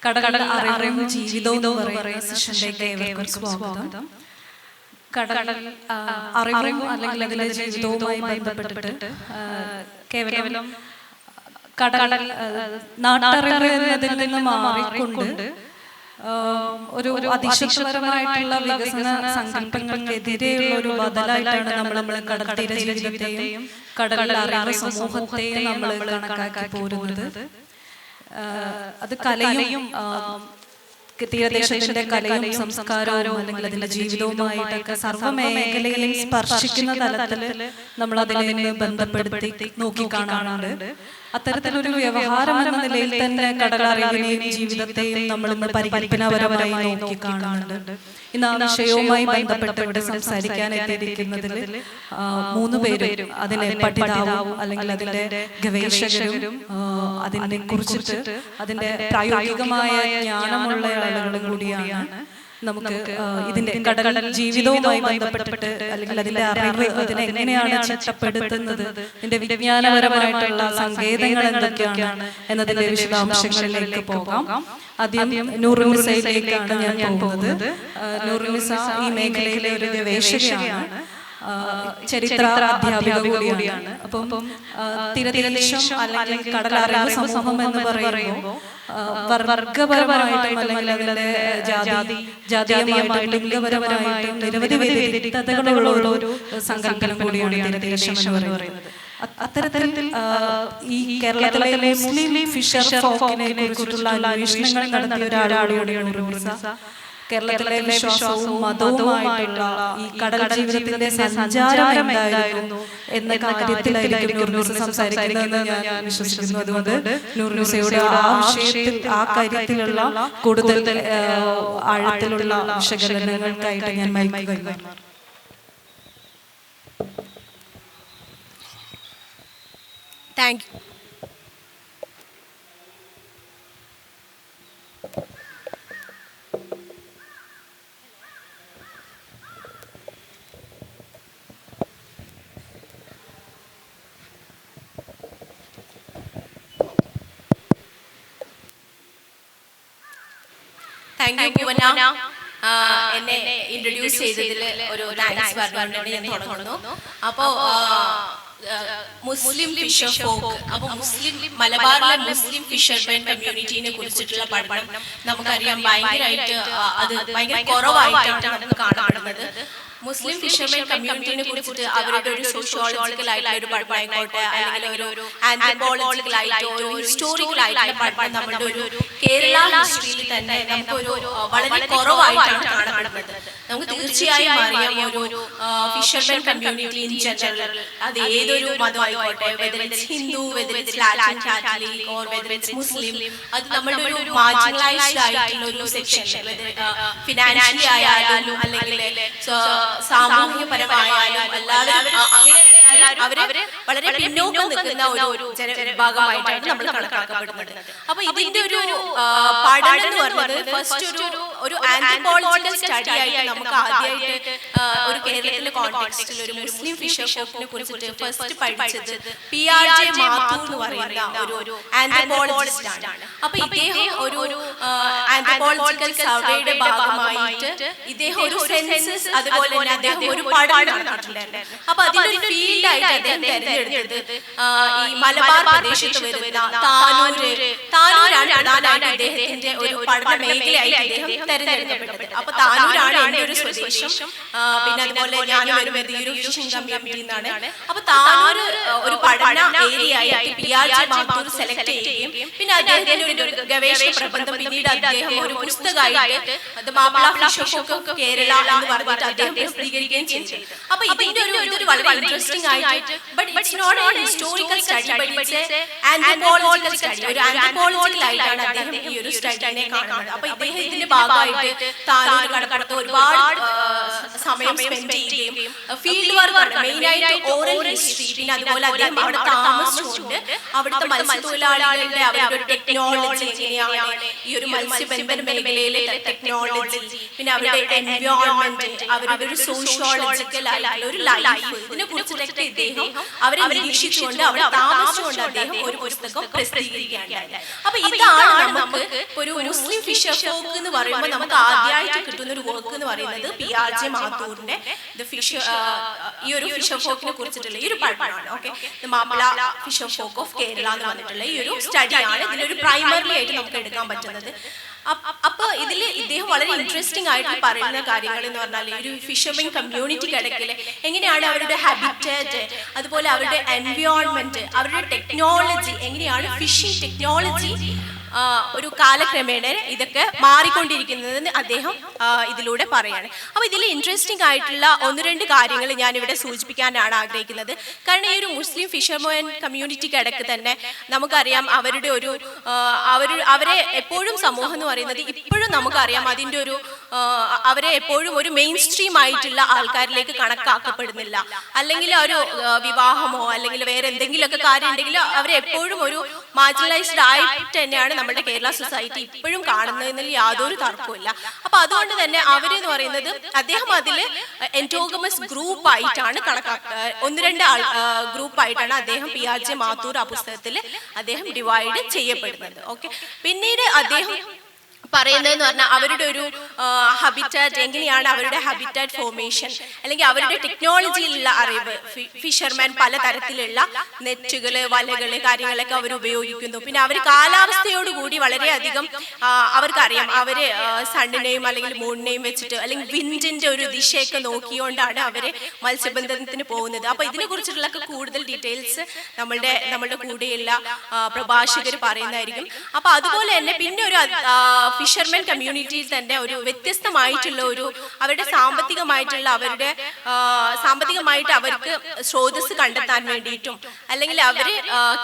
കടൽ അറിവും ജീവിതവും എന്ന് പറയുന്ന സെഷനിലേക്ക് ഏവർക്കും സ്വാഗതം. കടൽ അറിവും അല്ലെങ്കിൽ അതിലെ ജീവിതവുമായി ബന്ധപ്പെട്ടിട്ട് കേവലം കടൽ നാട്ടറിവ് എന്നതിൽ നിന്ന് മാറിക്കൊണ്ട് ഒരു അതിശക്തപരമായിട്ടുള്ള വികസന സങ്കല്പങ്ങൾക്കെതിരെയുള്ള ഒരു ബദലായിട്ടാണ് നമ്മൾ കടൽ തീര ജീവിതത്തെയും കടൽ അറിവ് സമൂഹത്തെയും നമ്മൾ കണക്കാക്കി പോരുന്നത്. അത് കലയും തീരദേശത്തിന്റെ കലയും സംസ്കാരവും അല്ലെങ്കിൽ അതിന്റെ ജീവിതവുമായിട്ടൊക്കെ സർവ്വമേഖലയിലും സ്പർശിക്കുന്ന തലത്തിൽ നമ്മൾ അതിനെ ബന്ധപ്പെടുത്തി നോക്കിക്കാണാറുണ്ട്. അത്തരത്തിലൊരു വ്യവഹാരം എന്ന നിലയിൽ തന്നെ കടലറിവിനെയും ജീവിതത്തെയും നമ്മൾ ഇന്ന് പരികല്പനാപരമായി നോക്കിക്കാണുന്നുണ്ട്. ഇന്ന് ആ വിഷയവുമായി ബന്ധപ്പെട്ട് ഇവിടെ സംസാരിക്കാൻ എത്തിയിരിക്കുന്നതിൽ 3 പേരും അതിനെ പഠിതാവും അല്ലെങ്കിൽ അതിന്റെ ഗവേഷകരും അതിനെ കുറിച്ചിട്ട് അതിന്റെ പ്രായോഗികമായ ജ്ഞാനമുള്ള ആളുകളും കൂടിയാണ്. നമുക്ക് ഇതിന്റെ കടൽ ജീവിതവുമായി ബന്ധപ്പെട്ടിട്ട് അല്ലെങ്കിൽ അതിന്റെ അറിവ് അതിനെ എങ്ങനെയാണ് ചിട്ടപ്പെടുത്തുന്നത്, ഇതിന്റെ വിജ്ഞാനപരമായിട്ടുള്ള സങ്കേതങ്ങൾ എന്തൊക്കെയാണ് എന്നതിന്റെ വിശദാംശങ്ങളിലേക്ക് പോകാം. ആദ്യം നൂറുനിസയിലേക്കാണ് ഞാൻ പോകുന്നത്. നൂറുനിസ ഈ മേഖലയിലെ ഒരു ഗവേഷകയാണ്, ചരിത്ര അധ്യാപിക കൂടിയാണ്. അപ്പം തീരദേശം അല്ലെങ്കിൽ കടലറിവ് സമൂഹം എന്ന് പറയുമ്പോൾ വർഗപരമായിട്ടും അല്ലെങ്കിൽ അതിന്റെ ജാതീയമായിട്ടും ലിംഗപരമായിട്ടും നിരവധി വ്യതിരിക്തതകളുള്ള ഒരു സങ്കല്പം കൂടിയാണ് തീരദേശം എന്ന് പറയുന്നത്. അത്തരത്തിൽ ഈ കേരളത്തിലെ മുസ്ലിം ഫിഷർ ഫോക്കിനെ കുറിച്ചുള്ള അന്വേഷണങ്ങൾ നടത്തിയ ഒരാളാണ് നൂറുനിസ. കേരളത്തിലെ വിശ്വാസവും മതവുമായിട്ടുള്ള ഈ കടൽ ജീവിതത്തിന്റെ സഞ്ചാരം എന്തായിരുന്നു എന്ന കാര്യത്തിലായിരിക്കും നൂറുനിസ സംസാരിക്കുന്നതെന്ന് ഞാൻ വിശ്വസിക്കുന്നു. അതുകൊണ്ട് നൂറുനിസയുടെ ആ വിഷയത്തിൽ ആ കാര്യത്തിലുള്ള കൂടുതൽ ആഴത്തിലുള്ള വിശകലനങ്ങൾക്കായിട്ട് ഞാൻ മൈക്ക് കൈമാറുന്നു. Thank you. Thank you Poovana. എന്നെ ഇൻട്രൊഡ്യൂസ് ചെയ്തതിൽ ഒരു താങ്ക്സ് പറഞ്ഞുകൊണ്ട് ഞാൻ തുടങ്ങുന്നു. അപ്പോ മുസ്ലിം ഫിഷർ ഫോക്ക്, അപ്പൊ മുസ്ലിം മലബാറിലെ മുസ്ലിം ഫിഷർമെൻ കമ്മ്യൂണിറ്റിനെ കുറിച്ചിട്ടുള്ള പഠനം നമുക്കറിയാം ഭയങ്കരമായിട്ട് അത് ഭയങ്കര കുറവായിട്ടാണ് നമുക്ക് കാണപ്പെടുന്നത്. മുസ്ലിം ഫിഷർമെൻ കമ്മ്യൂണിറ്റിനെ കുറിച്ചിട്ട് അവരുടെ ഒരു സോഷ്യോളജിക്കൽ ആയിട്ടുള്ള ഒരു പഠനമായിക്കോട്ടെ അല്ലെങ്കിൽ ഒരു ആന്ത്രോപോളജിക്കൽ ആയിട്ടോ ഒരു ഹിസ്റ്റോറിക്കൽ ആയിട്ടുള്ള പഠനം നമ്മുടെ ഒരു കേരള ഹിസ്റ്ററിയിൽ തന്നെ നമുക്കൊരു വളരെ കുറവായിട്ടാണ് കാണപ്പെടുന്നത്. നമുക്ക് തീർച്ചയായും അറിയാം ഒരു ഫിഷർമെൻ കമ്മ്യൂണിറ്റി ഇൻ ജനറൽ അത് ഏതൊരു മതമായിക്കോട്ടെ, whether it's Hindu, whether it's Latin Catholic or whether it's Muslim, അത് നമ്മുടെ ഒരു മാർജിനലൈസ്ഡ് ആയിട്ടുള്ള ഒരു സെക്ഷൻ, ഫിനാൻഷ്യലി ആയാലും അല്ലെങ്കിൽ സാമൂഹികപരമായാലും എല്ലാവരും അവര് വളരെ പിന്നോക്കം നിൽക്കുന്ന ഒരു ജനവിഭാഗമായിട്ടാണ് നമ്മൾ കണക്കാക്കപ്പെടുന്നത്. അപ്പൊ ഇതിന്റെ ഒരു പഠനം എന്ന് പറയുന്നത് ഫസ്റ്റ് ഒരു ആന്ത്രോപോളജിക്കൽ സ്റ്റഡി ആയിട്ട് നമുക്ക് ആദ്യമായിട്ട് ഒരു കേരളത്തിലെ കോണ്ടെക്സ്റ്റിൽ ഒരു മുസ്ലിം ഫിഷർ ഫോക്കിനെ കുറിച്ചിട്ട് ഫസ്റ്റ് പഠിച്ചത് PRJ മാത്തൂർ എന്ന് പറയുന്ന ഒരു ആന്ത്രോപോളജിസ്റ്റ് ആണ്. അപ്പൊ ഇദ്ദേഹം ഒരു ആന്ത്രോപോളജിക്കൽ സർവേയുടെ ഭാഗമായിട്ട് ഇദ്ദേഹം ഒരു സെൻസസ് അതുപോലെ തന്നെ അദ്ദേഹം ഒരു പഠനം നടത്തിയിട്ടുണ്ടായിരുന്നു. അപ്പൊ അതിന്റെ ഒരു ഫീൽഡായിട്ട് അദ്ദേഹം തെരഞ്ഞെടുത്തത് ഈ മലബാർ പ്രദേശത്ത് വരുന്ന താനൂരാണ് പ്രധാനമായിട്ട് അദ്ദേഹത്തിന്റെ ഒരു പഠന മേഖലയായിട്ട് അദ്ദേഹം തെരഞ്ഞെടുക്കപ്പെട്ടത്. അപ്പൊ താനൂരാണ് എന്റെ ഒരു സ്വദേശം. പിന്നെ അതുപോലെ ഞാൻ വരുന്നത് ഈ ഒരു ഫിഷിംഗ് കമ്മ്യൂണിറ്റിയിൽ നിന്നാണ്. അപ്പൊ താനൂര് ഒരു പഠന ഏരിയ ആയിട്ട് PRJ മാത്തൂർ സെലക്ട് ചെയ്യുകയും പിന്നെ അദ്ദേഹത്തിന്റെ ഒരു ഗവേഷണ പ്രബന്ധം പിന്നീട് അദ്ദേഹം ഒരു പുസ്തകമായിട്ട് അത് മാപ്പിള ഫിഷർ ഫോക്ക് കേരള എന്ന് പറഞ്ഞിട്ട് അദ്ദേഹം പ്രസിദ്ധീകരിക്കുകയും ചെയ്തു. അപ്പൊ ഇതിന്റെ ഒരു വളരെ ഇൻട്രസ്റ്റിംഗ് ആയിട്ട് but it's not a historical study but it's a anthropological study. ഒരു ആന്ത്രോപോളജിക്കൽ ആയിട്ടാണ് അദ്ദേഹം ഈ ഒരു സ്റ്റഡിനെ കാണുന്നത്. അപ്പൊ ഇദ്ദേഹം ഇതിന്റെ ഭാഗമായിട്ട് താനൂർ കടപ്പുറത്ത് ഒരുപാട് സമയം സ്പെൻഡ് ചെയ്യുകയും ഫീൽഡ് വർക്ക് മെയിൻ ആയിട്ട് ഓറൽ ഹിസ്റ്ററി പിന്നെ അതുപോലെ അദ്ദേഹം അവിടെ താമസിച്ചുകൊണ്ട് അവിടുത്തെ മത്സ്യത്തൊഴിലാളികളുടെ അവരുടെ ഒരു ടെക്നോളജി എങ്ങനെയാണ് ഈ ഒരു മത്സ്യബന്ധന മേഖലയിലെ ടെക്നോളജി പിന്നെ അവരുടെ എൻവയോൺമെന്റ് അവരുടെ ഒരു സോഷ്യോളജിക്കൽ ആയിട്ടുള്ള ഒരു ലൈഫ് ഇതിനെ കുറിച്ചിട്ടൊക്കെ ഇദ്ദേഹം അവരെ നിരീക്ഷിച്ചുകൊണ്ട് അവിടെ താമസിച്ചുകൊണ്ട് അദ്ദേഹം ഒരു പുസ്തകം പ്രസിദ്ധീകരിക്കുകയാണ്. അപ്പൊ ഇതാണ് നമുക്ക് നമുക്ക് ഒരു മുസ്ലിം ഫിഷർ ഫോക്ക് എന്ന് പറയുമ്പോൾ നമുക്ക് ആദ്യമായിട്ട് കിട്ടുന്ന ഒരു വർക്ക് എന്ന് പറയുന്നത് PRJ മാത്തൂറിന്റെ ഈ ഒരു ഫിഷർ ഫോക്കിനെ കുറിച്ചിട്ടുള്ള ഈ ഒരു പഠനമാണ്. Okay, Mappila fisher folk of Kerala എന്ന് പറഞ്ഞിട്ടുള്ള ഈ ഒരു സ്റ്റഡിയാണ് ഇതിലൊരു പ്രൈമറി ആയിട്ട് നമുക്ക് എടുക്കാൻ പറ്റുന്നത്. അപ്പൊ ഇതിൽ ഇദ്ദേഹം വളരെ ഇൻട്രസ്റ്റിംഗ് ആയിട്ട് പറയുന്ന കാര്യങ്ങൾ എന്ന് പറഞ്ഞാൽ ഒരു ഫിഷർമെൻ കമ്മ്യൂണിറ്റിക്കിടയ്ക്ക് എങ്ങനെയാണ് അവരുടെ ഹാബിറ്റേറ്റ്, അതുപോലെ അവരുടെ എൻവയോൺമെന്റ്, അവരുടെ ടെക്നോളജി, എങ്ങനെയാണ് ഫിഷിംഗ് ടെക്നോളജി ഒരു കാലക്രമേണ ഇതൊക്കെ മാറിക്കൊണ്ടിരിക്കുന്നതെന്ന് അദ്ദേഹം ഇതിലൂടെ പറയാണ്. അപ്പോൾ ഇതിൽ ഇൻട്രസ്റ്റിംഗ് ആയിട്ടുള്ള 1-2 കാര്യങ്ങൾ ഞാനിവിടെ സൂചിപ്പിക്കാനാണ് ആഗ്രഹിക്കുന്നത്. കാരണം ഈ ഒരു മുസ്ലിം ഫിഷർമെൻ കമ്മ്യൂണിറ്റിക്കിടയ്ക്ക് തന്നെ നമുക്കറിയാം അവരുടെ ഒരു അവരെ എപ്പോഴും സമൂഹം എന്ന് പറയുന്നത് ഇപ്പോഴും നമുക്കറിയാം അതിൻ്റെ ഒരു അവരെ എപ്പോഴും ഒരു മെയിൻ സ്ട്രീം ആയിട്ടുള്ള ആൾക്കാരിലേക്ക് കണക്കാക്കപ്പെടുന്നില്ല. അല്ലെങ്കിൽ ഒരു വിവാഹമോ അല്ലെങ്കിൽ വേറെ എന്തെങ്കിലുമൊക്കെ കാര്യം ഉണ്ടെങ്കിൽ അവരെ എപ്പോഴും ഒരു മാർജിനലൈസ്ഡ് ആയിട്ട് തന്നെയാണ് നമ്മുടെ കേരള സൊസൈറ്റി ഇപ്പോഴും കാണുന്നതിൽ യാതൊരു തർക്കമില്ല. അപ്പൊ അതുകൊണ്ട് തന്നെ അവരെന്ന് പറയുന്നത് അദ്ദേഹം അതിൽ എൻഡോഗമസ് ഗ്രൂപ്പ് ആയിട്ടാണ് കണക്കാക്കുക. 1-2 ഗ്രൂപ്പായിട്ടാണ് അദ്ദേഹം PRJ മാത്തൂർ ആ പുസ്തകത്തിൽ അദ്ദേഹം ഡിവൈഡ് ചെയ്യപ്പെടുന്നത്. ഓക്കെ, പിന്നീട് അദ്ദേഹം പറയുന്നതെന്ന് പറഞ്ഞാൽ അവരുടെ ഒരു ഹാബിറ്റാറ്റ്, എങ്ങനെയാണ് അവരുടെ ഹാബിറ്റാറ്റ് ഫോർമേഷൻ അല്ലെങ്കിൽ അവരുടെ ടെക്നോളജിയിലുള്ള അറിവ്. ഫിഷർമാൻ പലതരത്തിലുള്ള നെറ്റുകള്, വലകള്, കാര്യങ്ങളൊക്കെ അവർ ഉപയോഗിക്കുന്നു. പിന്നെ അവർ കാലാവസ്ഥയോടുകൂടി വളരെയധികം അവർക്കറിയാം. അവര് സണ്ണിനെയും അല്ലെങ്കിൽ മൂണിനെയും വെച്ചിട്ട് അല്ലെങ്കിൽ വിൻഡിന്റെ ഒരു ദിശയൊക്കെ നോക്കിയോണ്ടാണ് അവര് മത്സ്യബന്ധനത്തിന് പോകുന്നത്. അപ്പൊ ഇതിനെ കുറിച്ചിട്ടുള്ള കൂടുതൽ ഡീറ്റെയിൽസ് നമ്മളുടെ കൂടെയുള്ള പ്രഭാഷകർ പറയുന്നതായിരിക്കും. അപ്പൊ അതുപോലെ തന്നെ പിന്നെ ഒരു ഫിഷർമെൻ കമ്മ്യൂണിറ്റിയിൽ തന്നെ ഒരു വ്യത്യസ്തമായിട്ടുള്ള ഒരു അവരുടെ സാമ്പത്തികമായിട്ട് അവർക്ക് സ്രോതസ് കണ്ടെത്താൻ വേണ്ടിയിട്ടും അല്ലെങ്കിൽ അവര്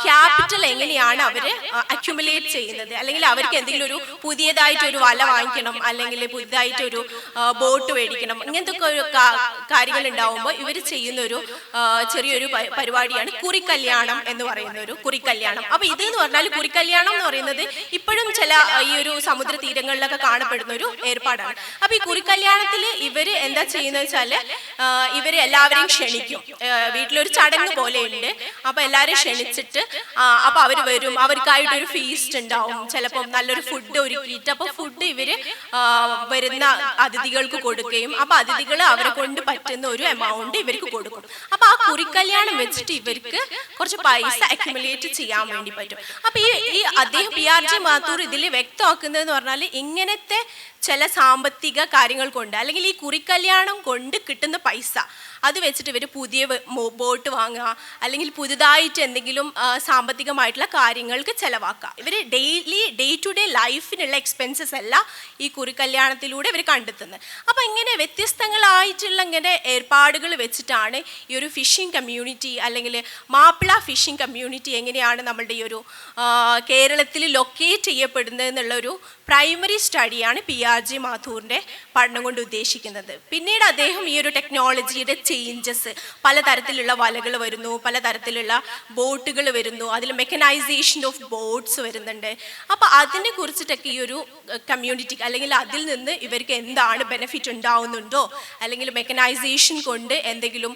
ക്യാപിറ്റൽ എങ്ങനെയാണ് അവര് അക്യുമുലേറ്റ് ചെയ്യുന്നത്, അല്ലെങ്കിൽ അവർക്ക് എന്തെങ്കിലും ഒരു പുതിയതായിട്ട് ഒരു വല വാങ്ങിക്കണം അല്ലെങ്കിൽ പുതിയതായിട്ടൊരു ബോട്ട് മേടിക്കണം, ഇങ്ങനത്തെ ഒരു കാര്യങ്ങൾ ഉണ്ടാവുമ്പോൾ ഇവർ ചെയ്യുന്ന ഒരു ചെറിയൊരു പരിപാടിയാണ് കുറിക്കല്യാണം എന്ന് പറയുന്ന ഒരു കുറിക്കല്യാണം. അപ്പൊ ഇതെന്ന് പറഞ്ഞാൽ കുറിക്കല്യാണം എന്ന് പറയുന്നത് ഇപ്പോഴും ചില ഈ ഒരു സമുദ്ര തീരങ്ങളിലൊക്കെ കാണപ്പെടുന്ന ഒരു ഏർപ്പാടാണ്. അപ്പൊ ഈ കുറിക്കല്യാണത്തിൽ ഇവര് എന്താ ചെയ്യുന്നത് വെച്ചാല് ഇവര് എല്ലാവരെയും ക്ഷണിക്കും. വീട്ടിലൊരു ചടങ്ങ് പോലെ ഉണ്ട്. അപ്പൊ എല്ലാവരെയും ക്ഷണിച്ചിട്ട് അപ്പൊ അവര് വരും, അവർക്കായിട്ടൊരു ഫീസ്റ്റ് ഉണ്ടാവും, ചിലപ്പോൾ നല്ലൊരു ഫുഡ് ഒരുക്കിയിട്ട് അപ്പൊ ഫുഡ് ഇവര് വരുന്ന അതിഥികൾക്ക് കൊടുക്കുകയും അപ്പൊ അതിഥികൾ അവരെ കൊണ്ട് പറ്റുന്ന ഒരു എമൗണ്ട് ഇവർക്ക് കൊടുക്കും. അപ്പൊ ആ കുറിക്കല്യാണം വെച്ചിട്ട് ഇവർക്ക് കുറച്ച് പൈസ അക്യുമുലേറ്റ് ചെയ്യാൻ വേണ്ടി പറ്റും. അപ്പൊ ഈ അദ്ദേഹം PRJ മാത്തൂർ ഇതിൽ വ്യക്തമാക്കുന്നതെന്ന് പറഞ്ഞാൽ ഇങ്ങനത്തെ ചില സാമ്പത്തിക കാര്യങ്ങൾ കൊണ്ട് അല്ലെങ്കിൽ ഈ കുറിക്കല്യാണം കൊണ്ട് കിട്ടുന്ന പൈസ അത് വെച്ചിട്ട് ഇവർ പുതിയ ബോട്ട് വാങ്ങുക അല്ലെങ്കിൽ പുതുതായിട്ട് എന്തെങ്കിലും സാമ്പത്തികമായിട്ടുള്ള കാര്യങ്ങൾക്ക് ചിലവാക്കുക. ഇവർ ഡേ ടു ഡേ ലൈഫിനുള്ള എക്സ്പെൻസസ് അല്ല ഈ കുറിക്കല്യാണത്തിലൂടെ ഇവർ കണ്ടെത്തുന്നത്. അപ്പോൾ ഇങ്ങനെ വ്യത്യസ്തങ്ങളായിട്ടുള്ള ഇങ്ങനെ ഏർപ്പാടുകൾ വെച്ചിട്ടാണ് ഈ ഒരു ഫിഷിംഗ് കമ്മ്യൂണിറ്റി അല്ലെങ്കിൽ മാപ്പിള ഫിഷിംഗ് കമ്മ്യൂണിറ്റി എങ്ങനെയാണ് നമ്മളുടെ ഈ ഒരു കേരളത്തിൽ ലൊക്കേറ്റ് ചെയ്യപ്പെടുന്നത് എന്നുള്ളൊരു പ്രൈമറി സ്റ്റഡിയാണ് PRJ മാത്തൂറിൻ്റെ പഠനം കൊണ്ട് ഉദ്ദേശിക്കുന്നത്. പിന്നീട് അദ്ദേഹം ഈ ഒരു ടെക്നോളജിയുടെ ചേഞ്ചസ്, പലതരത്തിലുള്ള വലകൾ വരുന്നു, പലതരത്തിലുള്ള ബോട്ടുകൾ വരുന്നു, അതിൽ മെക്കനൈസേഷൻ ഓഫ് ബോട്ട്സ് വരുന്നുണ്ട്. അപ്പോൾ അതിനെ കുറിച്ചിട്ടൊക്കെ ഈ ഒരു കമ്മ്യൂണിറ്റി അല്ലെങ്കിൽ അതിൽ നിന്ന് ഇവർക്ക് എന്താണ് ബെനിഫിറ്റ് ഉണ്ടാവുന്നുണ്ടോ അല്ലെങ്കിൽ മെക്കനൈസേഷൻ കൊണ്ട് എന്തെങ്കിലും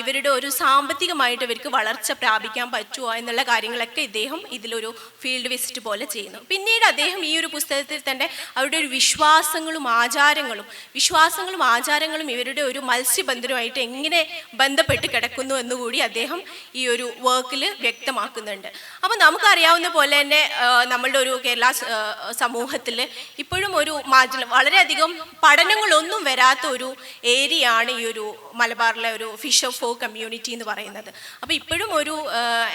ഇവരുടെ ഒരു സാമ്പത്തികമായിട്ട് ഇവർക്ക് വളർച്ച പ്രാപിക്കാൻ പറ്റുമോ എന്നുള്ള കാര്യങ്ങളൊക്കെ ഇദ്ദേഹം ഇതിലൊരു ഫീൽഡ് വിസിറ്റ് പോലെ ചെയ്യുന്നു. പിന്നീട് അദ്ദേഹം ഈ ഒരു പുസ്തകത്തിൽ തന്നെ അവരുടെ ഒരു വിശ്വാസങ്ങളും ആചാരങ്ങളും ഇവരുടെ ഒരു മത്സ്യബന്ധനവുമായിട്ട് എങ്ങനെ ബന്ധപ്പെട്ട് കിടക്കുന്നു എന്നുകൂടി അദ്ദേഹം ഈ ഒരു വർക്കിൽ വ്യക്തമാക്കുന്നുണ്ട്. അപ്പം നമുക്കറിയാവുന്ന പോലെ തന്നെ നമ്മളുടെ ഒരു കേരള സമൂഹത്തിൽ ഇപ്പോഴും ഒരു വളരെയധികം പഠനങ്ങളൊന്നും വരാത്ത ഒരു ഏരിയയാണ് ഈ ഒരു മലബാറിലെ ഒരു ഫിഷർ ഫോക്ക് കമ്മ്യൂണിറ്റി എന്ന് പറയുന്നത്. അപ്പോൾ ഇപ്പോഴും ഒരു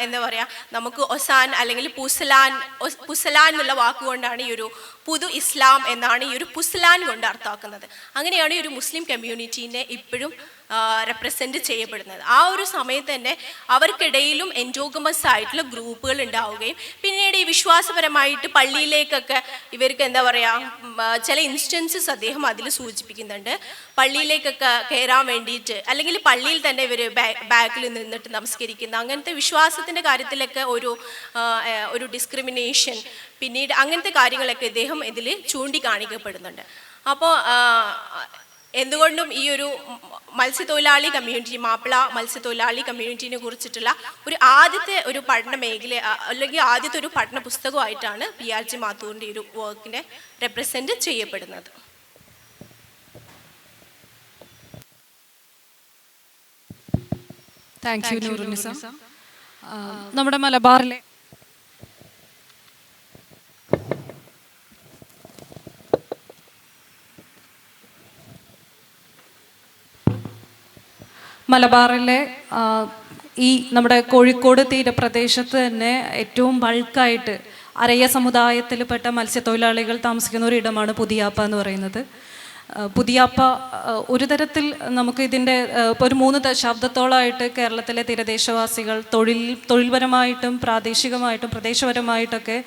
എന്താ പറയുക, നമുക്ക് ഒസാൻ അല്ലെങ്കിൽ പുസലാൻ എന്നുള്ള വാക്കുകൊണ്ടാണ് ഈ ഒരു പുതു ഇസ്ലാം എന്നാണ് ഈ ഒരു പുസ്ലാൻ കൊണ്ട് അർത്ഥമാക്കുന്നത്. അങ്ങനെയാണ് ഈ ഒരു മുസ്ലിം കമ്മ്യൂണിറ്റീനെ ഇപ്പോഴും റെപ്രസെൻറ്റ് ചെയ്യപ്പെടുന്നത്. ആ ഒരു സമയത്ത് തന്നെ അവർക്കിടയിലും എൻഡോഗമസ് ആയിട്ടുള്ള ഗ്രൂപ്പുകൾ ഉണ്ടാവുകയും പിന്നീട് ഈ വിശ്വാസപരമായിട്ട് പള്ളിയിലേക്കൊക്കെ ഇവർക്ക് എന്താ പറയുക ചില ഇൻസ്റ്റൻസസ് അദ്ദേഹം അതിൽ സൂചിപ്പിക്കുന്നുണ്ട്. പള്ളിയിലേക്കൊക്കെ കയറാൻ വേണ്ടിയിട്ട് അല്ലെങ്കിൽ പള്ളിയിൽ തന്നെ ഇവർ ബാക്കിൽ നിന്നിട്ട് നമസ്കരിക്കുന്ന അങ്ങനത്തെ വിശ്വാസത്തിൻ്റെ കാര്യത്തിലൊക്കെ ഒരു ഡിസ്ക്രിമിനേഷൻ പിന്നീട് അങ്ങനത്തെ കാര്യങ്ങളൊക്കെ ഇദ്ദേഹം ഇതിൽ ചൂണ്ടിക്കാണിക്കപ്പെടുന്നുണ്ട്. അപ്പോൾ എന്തുകൊണ്ടും ഈ ഒരു മത്സ്യത്തൊഴിലാളി കമ്മ്യൂണിറ്റി, മാപ്പിള മത്സ്യത്തൊഴിലാളി കമ്മ്യൂണിറ്റിനെ കുറിച്ചിട്ടുള്ള ആദ്യത്തെ ഒരു പഠന മേഖല അല്ലെങ്കിൽ ആദ്യത്തെ ഒരു പഠന പുസ്തകമായിട്ടാണ് PRG മാത്തൂരിൻ്റെ ഈ ഒരു വർക്കിനെ റെപ്രസെൻറ്റ് ചെയ്യപ്പെടുന്നത്. Thank you Noorunisa. നമ്മുടെ മലബാറിലെ ഈ നമ്മുടെ കോഴിക്കോട് തീരപ്രദേശത്ത് തന്നെ ഏറ്റവും ബൾക്കായിട്ട് അരയ സമുദായത്തിൽപ്പെട്ട മത്സ്യത്തൊഴിലാളികൾ താമസിക്കുന്ന ഒരിടമാണ് പുതിയാപ്പ എന്ന് പറയുന്നത്. പുതിയാപ്പ ഒരു തരത്തിൽ നമുക്ക് ഇതിൻ്റെ ഇപ്പോൾ ഒരു 3 ദശാബ്ദത്തോളമായിട്ട് കേരളത്തിലെ തീരദേശവാസികൾ തൊഴിൽപരമായിട്ടും പ്രാദേശികമായിട്ടും പ്രദേശപരമായിട്ടൊക്കെ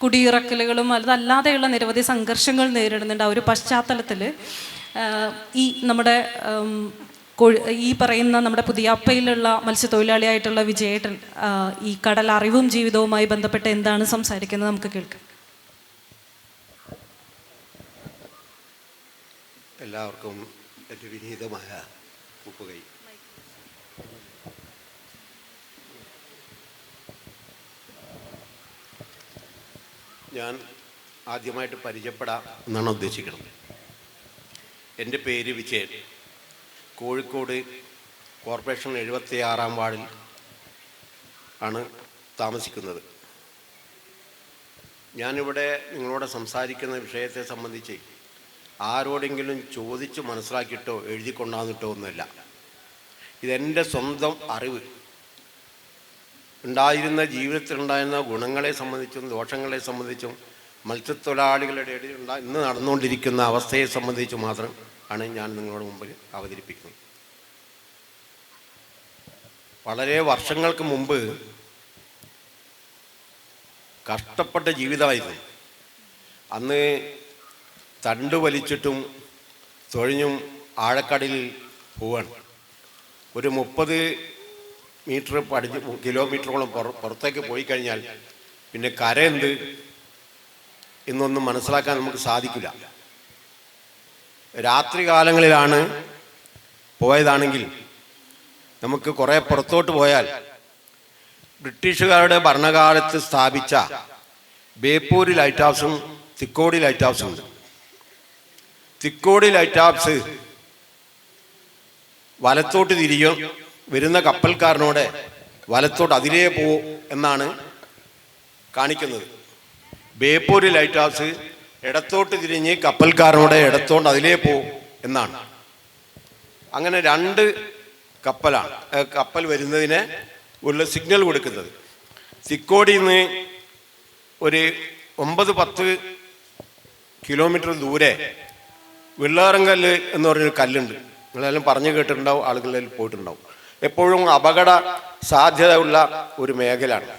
കുടിയിറക്കലുകളും അതല്ലാതെയുള്ള നിരവധി സംഘർഷങ്ങൾ നേരിടുന്നുണ്ട്. ആ ഒരു പശ്ചാത്തലത്തിൽ ഈ നമ്മുടെ ഈ പറയുന്ന നമ്മുടെ പുതിയാപ്പയിലുള്ള മത്സ്യത്തൊഴിലാളിയായിട്ടുള്ള വിജയേട്ടൻ ഈ കടൽ അറിവും ജീവിതവുമായി ബന്ധപ്പെട്ട് എന്താണ് സംസാരിക്കുന്നത് നമുക്ക് കേൾക്കാം. എല്ലാവർക്കും എൻ്റെ വിനീതമായ ഒപ്പുകൈ. ഞാൻ ആദ്യമായിട്ട് പരിചയപ്പെടാം എന്നാണ് ഉദ്ദേശിക്കുന്നത്. എൻ്റെ പേര് വിജയൻ. കോഴിക്കോട് കോർപ്പറേഷൻ 76-ാം വാർഡിൽ ആണ് താമസിക്കുന്നത്. ഞാനിവിടെ നിങ്ങളോട് സംസാരിക്കുന്ന വിഷയത്തെ സംബന്ധിച്ച് ആരോടെങ്കിലും ചോദിച്ച് മനസ്സിലാക്കിയിട്ടോ എഴുതി കൊണ്ടാന്നിട്ടോ ഒന്നുമില്ല. ഇതെൻ്റെ സ്വന്തം അറിവ്, ജീവിതത്തിലുണ്ടായിരുന്ന ഗുണങ്ങളെ സംബന്ധിച്ചും ദോഷങ്ങളെ സംബന്ധിച്ചും മത്സ്യത്തൊഴിലാളികളുടെ ഇടയിൽ ഇന്ന് നടന്നുകൊണ്ടിരിക്കുന്ന അവസ്ഥയെ സംബന്ധിച്ച് മാത്രം ആണ് ഞാൻ നിങ്ങളുടെ മുമ്പിൽ അവതരിപ്പിക്കുന്നത്. വളരെ വർഷങ്ങൾക്ക് മുമ്പ് കഷ്ടപ്പെട്ട ജീവിതമായിരുന്നു. അന്ന് തണ്ട് വലിച്ചിട്ടും തൊഴിഞ്ഞും ആഴക്കടലിൽ പോവാണ്. ഒരു 30 കിലോമീറ്ററോളം പുറത്തേക്ക് പോയി കഴിഞ്ഞാൽ പിന്നെ കര എന്ത് എന്നൊന്നും മനസ്സിലാക്കാൻ നമുക്ക് സാധിക്കില്ല. രാത്രി കാലങ്ങളിലാണ് പോയതാണെങ്കിൽ നമുക്ക് കുറേ പുറത്തോട്ട് പോയാൽ ബ്രിട്ടീഷുകാരുടെ ഭരണകാലത്ത് സ്ഥാപിച്ച ബേപ്പൂർ ലൈറ്റ് ഹൗസും തിക്കോടി ലൈറ്റ് ഹൗസും ഉണ്ട്. തിക്കോടി ലൈറ്റ് ഹൗസ് വലത്തോട്ട് തിരിയും, വരുന്ന കപ്പൽക്കാരനോട് വലത്തോട്ട് അതിലേ പോ എന്നാണ് കാണിക്കുന്നത്. ബേപ്പൂർ ലൈറ്റ് ഹൗസ് ഇടത്തോട്ട് തിരിഞ്ഞ് കപ്പൽക്കാരനോട് ഇടത്തോട്ട് അതിലേ പോ എന്നാണ്. അങ്ങനെ 2 കപ്പൽ വരുന്നതിന് ഉള്ള സിഗ്നൽ കൊടുക്കുന്നത്. തിക്കോടിയിൽ നിന്ന് ഒരു 9-10 കിലോമീറ്റർ ദൂരെ വെള്ളാറങ്കല്ല് എന്ന് പറഞ്ഞൊരു കല്ലുണ്ട്. നിങ്ങളെല്ലാം പറഞ്ഞു കേട്ടിട്ടുണ്ടാവും, ആളുകളിൽ പോയിട്ടുണ്ടാവും. എപ്പോഴും അപകട സാധ്യത ഉള്ള ഒരു മേഖലയാണ്.